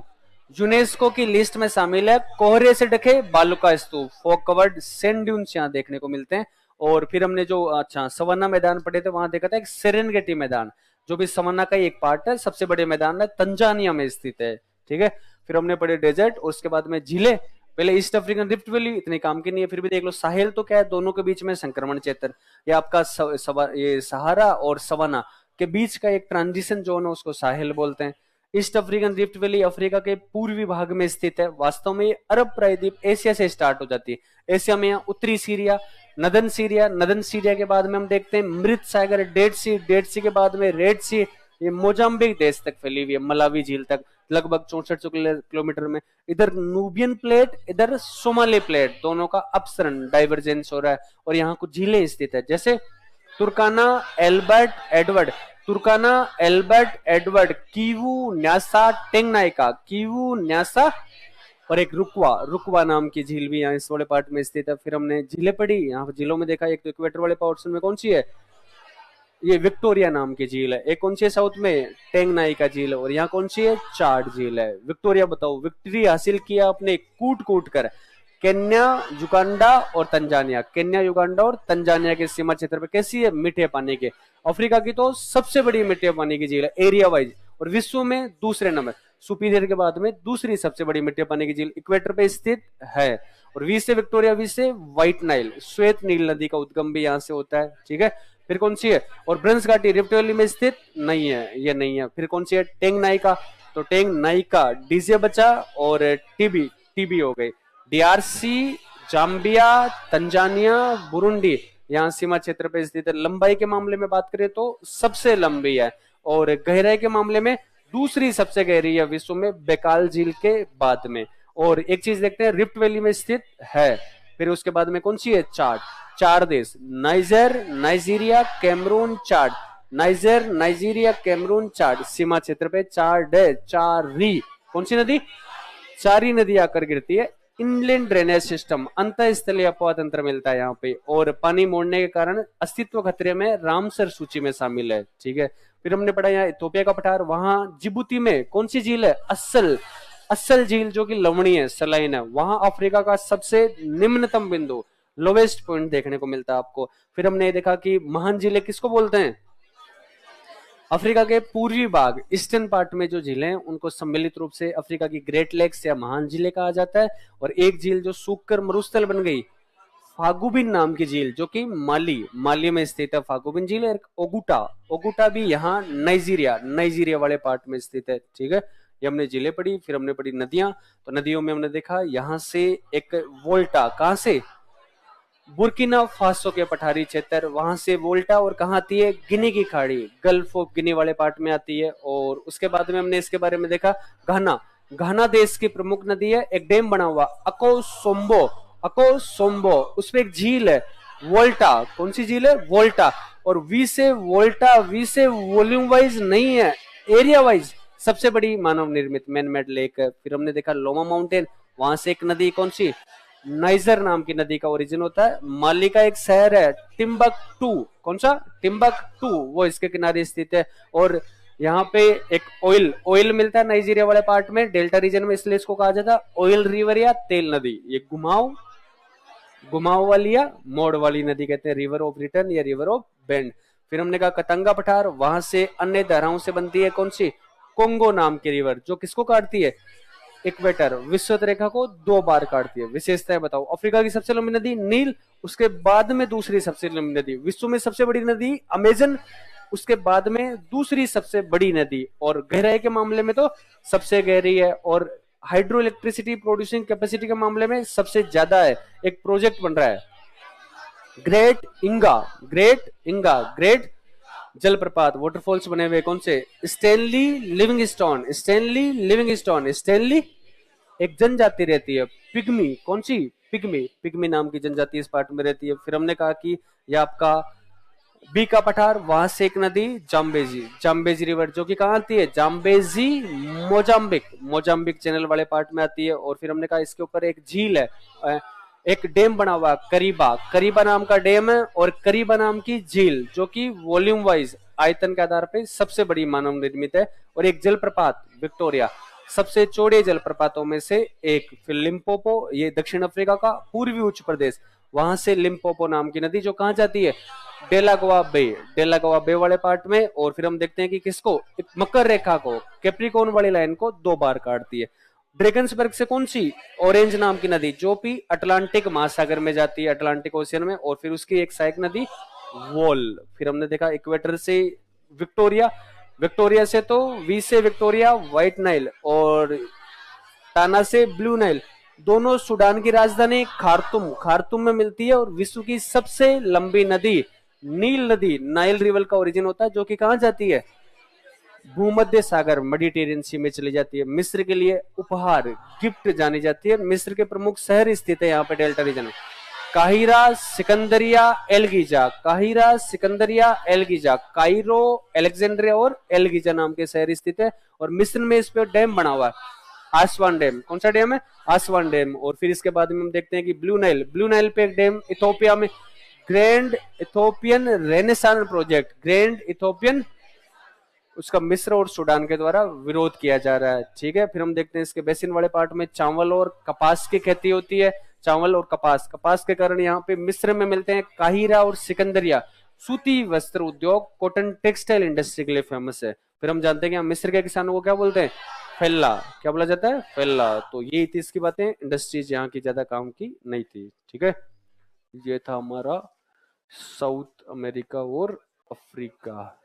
यूनेस्को की लिस्ट में शामिल है। कोहरे से ढके बालू का स्तूप, फॉग कवर्ड सैंड ड्यून्स यहाँ देखने को मिलते हैं। और फिर हमने जो अच्छा सवन्ना मैदान पढ़े थे, वहां देखा था एक सेरेनगेटी मैदान, जो भी सवन्ना का ही एक पार्ट है, सबसे बड़े मैदान है, तंजानिया में स्थित है। ठीक है, फिर हमने पढ़े डेजर्ट और उसके बाद में झीलें। पहले ईस्ट अफ्रीकन रिफ्ट वैली इतनी काम की नहीं है, फिर भी देख लो। साहेल तो क्या है, दोनों के बीच में संक्रमण क्षेत्र, ये आपका ये सहारा और सवाना के बीच का एक ट्रांजिशन जोन है, उसको साहेल बोलते हैं। East African rift valley Africa के पूर्वी भाग में स्थित है। वास्तव में ये अरब प्रायद्वीप एशिया से स्टार्ट हो जाती है। एशिया में उत्तरी Syria, northern Syria, northern Syria के बाद में हम देखते हैं मृत सागर, डेड सी, डेड सी के बाद में रेड सी, ये मोजाम्बिक देश तक फैली हुई है, मलावी झील तक, लगभग 64 किलोमीटर में। इधर नूबियन प्लेट, इधर सोमाली प्लेट, दोनों का अपसरण डाइवर्जेंस हो रहा है। और यहाँ कुछ झीलें स्थित है, जैसे Turkana Albert Edward, Turkana Albert Edward, Kivu Nyasa Tanganyika, Kivu Nyasa. और एक रुकवा, रुकवा नाम की झील भी यहाँ इस वाले पार्ट में स्थित है। फिर हमने झीलें पढ़ी, यहाँ झीलों में देखा एक तो इक्वेटर वाले पोर्शन में कौन सी है, ये विक्टोरिया नाम की झील है। एक कौन सी है साउथ में, टेंगनाई का झील है। और यहाँ कौन सी है, चार्ड झील है। विक्टोरिया बताओ, विक्ट्री हासिल किया आपने कूट कूट कर, केन्या, युगांडा और तंजानिया, केन्या, युगांडा और तंजानिया के सीमा क्षेत्र पे। कैसी है, मीठे पानी के। अफ्रीका की तो सबसे बड़ी मीठे पानी की झील है एरिया वाइज, और विश्व में दूसरे नंबर, सुपीरियर के बाद में दूसरी सबसे बड़ी मीठे पानी की झील इक्वेटर पे स्थित है। और वी से विक्टोरिया, वी से व्हाइट नाइल, श्वेत नील नदी का उद्गम भी यहाँ से होता है। ठीक है, फिर कौन सी है, और ब्रंस घाटी रिफ्ट वैली में स्थित नहीं है, ये नहीं है। फिर कौन सी है, टेंग नाइका, तो टेंग नाइका डीजे बचा और टीबी, टीबी हो गई। डीआरसी, जाम्बिया, तंजानिया, बुरुंडी यहाँ सीमा क्षेत्र पे स्थित है। लंबाई के मामले में बात करें तो सबसे लंबी है, और गहराई के मामले में दूसरी सबसे गहरी है विश्व में, बेकाल झील के बाद में। और एक चीज देखते हैं, रिफ्ट वैली में स्थित है। फिर उसके बाद में कौन सी है, चार्ड, चार देश, Niger, Nigeria, Cameroon, Chad, Niger, Nigeria, Cameroon, Chad, सीमा क्षेत्र पे चार्ड है। चारी, कौन सी नदी, चारी नदी आकर गिरती है। इनलैंड ड्रेनेज सिस्टम, अंतःस्थलीय अपवाह तंत्र मिलता है यहाँ पे, और पानी मोड़ने के कारण अस्तित्व खतरे में रामसर सूची में शामिल है। ठीक है, फिर हमने पढ़ा यहाँ इथोपिया का पठार, वहां जिबूती में कौन सी झील है, असल, असल झील जो कि लवणीय है, सलाइन है। वहां अफ्रीका का सबसे निम्नतम बिंदु, लोवेस्ट पॉइंट देखने को मिलता है आपको। फिर हमने देखा कि महान झीलें किसको बोलते हैं, अफ्रीका के पूर्वी भाग, ईस्टर्न पार्ट में जो झीलें हैं उनको सम्मिलित रूप से अफ्रीका की ग्रेट लेक्स या महान झीलें कहा जाता है। और एक झील जो सूखकर मरुस्थल बन गई, फागुबिन नाम की झील, जो कि माली, माली में स्थित है, फागुबिन झील। और ओगुटा, ओगुटा भी यहाँ नाइजीरिया, नाइजीरिया वाले पार्ट में स्थित है। ठीक है, ये हमने झीलें पढ़ी। फिर हमने पढ़ी नदियां, तो नदियों में हमने देखा यहाँ से एक वोल्टा, कहां से, बुर्किना फासो के पठारी क्षेत्र, वहां से वोल्टा, और कहाँ आती है, गिनी की खाड़ी, गल्फ ऑफ गिनी वाले पार्ट में आती है। और उसके बाद में हमने इसके बारे में देखा, घाना, घाना देश की प्रमुख नदी है, एक डैम बना हुआ अकोसोम्बो, अकोसोम्बो, उसमें एक झील है वोल्टा, कौन सी झील है, वोल्टा। और वी से वोल्टा, वी से वॉल्यूम वाइज नहीं है, एरिया वाइज सबसे बड़ी मानव निर्मित मैन मेड लेक है। फिर हमने देखा लोमा माउंटेन, वहां से एक नदी कौन सी, नाइजर नाम की नदी का ओरिजिन होता है। माली का एक शहर है टिम्बकटू, कौन सा, टिम्बकटू, वो इसके किनारे स्थित है। और यहाँ पे एक ऑयल, ऑयल मिलता है नाइजीरिया वाले पार्ट में, डेल्टा रीजन में, इसलिए इसको कहा जाता है ऑयल रिवर या तेल नदी। ये घुमाव, घुमाव वाली या मोड़ वाली नदी कहते हैं, रिवर ऑफ रिटर्न या रिवर ऑफ बेंड। फिर हमने कहा कतंगा पठार, वहां से अन्य धाराओं से बनती है कौन सी, कोंगो नाम की रिवर, जो किसको काटती है, इक्वेटर, विषुवत रेखा को 2 बार काटती है। विशेषताएं बताओ, अफ्रीका की सबसे लंबी नदी नील, उसके बाद में दूसरी सबसे लंबी नदी, विश्व में सबसे बड़ी नदी अमेजन, उसके बाद में दूसरी सबसे बड़ी नदी। और गहराई के मामले में तो सबसे गहरी है, और हाइड्रो इलेक्ट्रिसिटी प्रोड्यूसिंग कैपेसिटी के मामले में सबसे ज्यादा है। एक प्रोजेक्ट बन रहा है ग्रेट इंगा, ग्रेट इंगा, ग्रेट जलप्रपात, वाटरफॉल्स बने हुए कौन से, Stanley Livingstone, Stanley Livingstone, Stanley एक जनजाति रहती है, पिग्मी, कौन सी, पिग्मी, पिग्मी नाम की जनजाति इस पार्ट में रहती है। फिर हमने कहा कि यह आपका बी का पठार, वहां से एक नदी जाम्बेजी, जाम्बेजी रिवर, जो कि कहाँ आती है, जाम्बेजी मोजाम्बिक, मोजाम्बिक चैनल वाले पार्ट में आती है। और फिर हमने कहा इसके ऊपर एक झील है, एक डैम बना हुआ है, करीबा, करीबा नाम का डैम है, और करीबा नाम की झील, जो कि वॉल्यूम वाइज आयतन के आधार पर सबसे बड़ी मानव निर्मित है। और एक जलप्रपात विक्टोरिया, सबसे चौड़े जलप्रपातों में से एक। फिर लिम्पोपो, ये दक्षिण अफ्रीका का पूर्वी उच्च प्रदेश, वहां से लिम्पोपो नाम की नदी, जो कहां जाती है, डेलागोआ बे, डेलागोआ बे वाले पार्ट में। और फिर हम देखते हैं कि किसको, मकर रेखा को, कैप्रिकॉर्न वाली लाइन को 2 बार काटती है। ड्रैगन्सबर्ग से कौन सी, ऑरेंज नाम की नदी, जो भी अटलांटिक महासागर में जाती है, अटलांटिक ओशियन में। और फिर उसकी एक सहायक नदी वॉल। फिर हमने देखा इक्वेटर से विक्टोरिया, विक्टोरिया से तो वी से विक्टोरिया, व्हाइट नाइल, और टाना से ब्लू नाइल, दोनों सूडान की राजधानी खार्तुम, खार्तुम में मिलती है। और विश्व की सबसे लंबी नदी नील नदी, नाइल रिवर का ओरिजिन होता है, जो कि कहां जाती है, भूमध्य सागर, मेडिटेरियन सी में चली जाती है। मिस्र के लिए उपहार, गिफ्ट जानी जाती है। मिस्र के प्रमुख शहर स्थित है यहाँ पे डेल्टा रीजन में, काहिरा, सिकंदरिया, एलगीजा, काहिरा, सिकंदरिया, एलगीजा, कायरो, अलेक्जेंड्रिया और एलगीजा नाम के शहर स्थित है। और मिस्र में इस पे डैम बना हुआ है, आसवान डैम। कौन सा डैम है, आसवान डैम। और फिर इसके बाद में हम देखते हैं कि ब्लू नाइल, ब्लू नाइल पे एक डैम इथोपिया में, grand Ethiopian renaissance project, grand Ethiopian, उसका मिस्र और सूडान के द्वारा विरोध किया जा रहा है। ठीक है, फिर हम देखते हैं इसके बेसिन वाले पार्ट में चावल और कपास की खेती होती है, चावल और कपास, कपास के कारण यहाँ पे मिस्र में मिलते हैं काहिरा और सिकंदरिया, सूती वस्त्र उद्योग, कॉटन टेक्सटाइल इंडस्ट्री के लिए फेमस है। फिर हम जानते हैं कि मिस्र के किसानों को क्या बोलते हैं, फेल्ला, क्या बोला जाता है, फेल्ला। तो ये थी इसकी बातें, इंडस्ट्रीज यहाँ की ज्यादा काम की नहीं थी। ठीक है, ये था हमारा साउथ अमेरिका और अफ्रीका।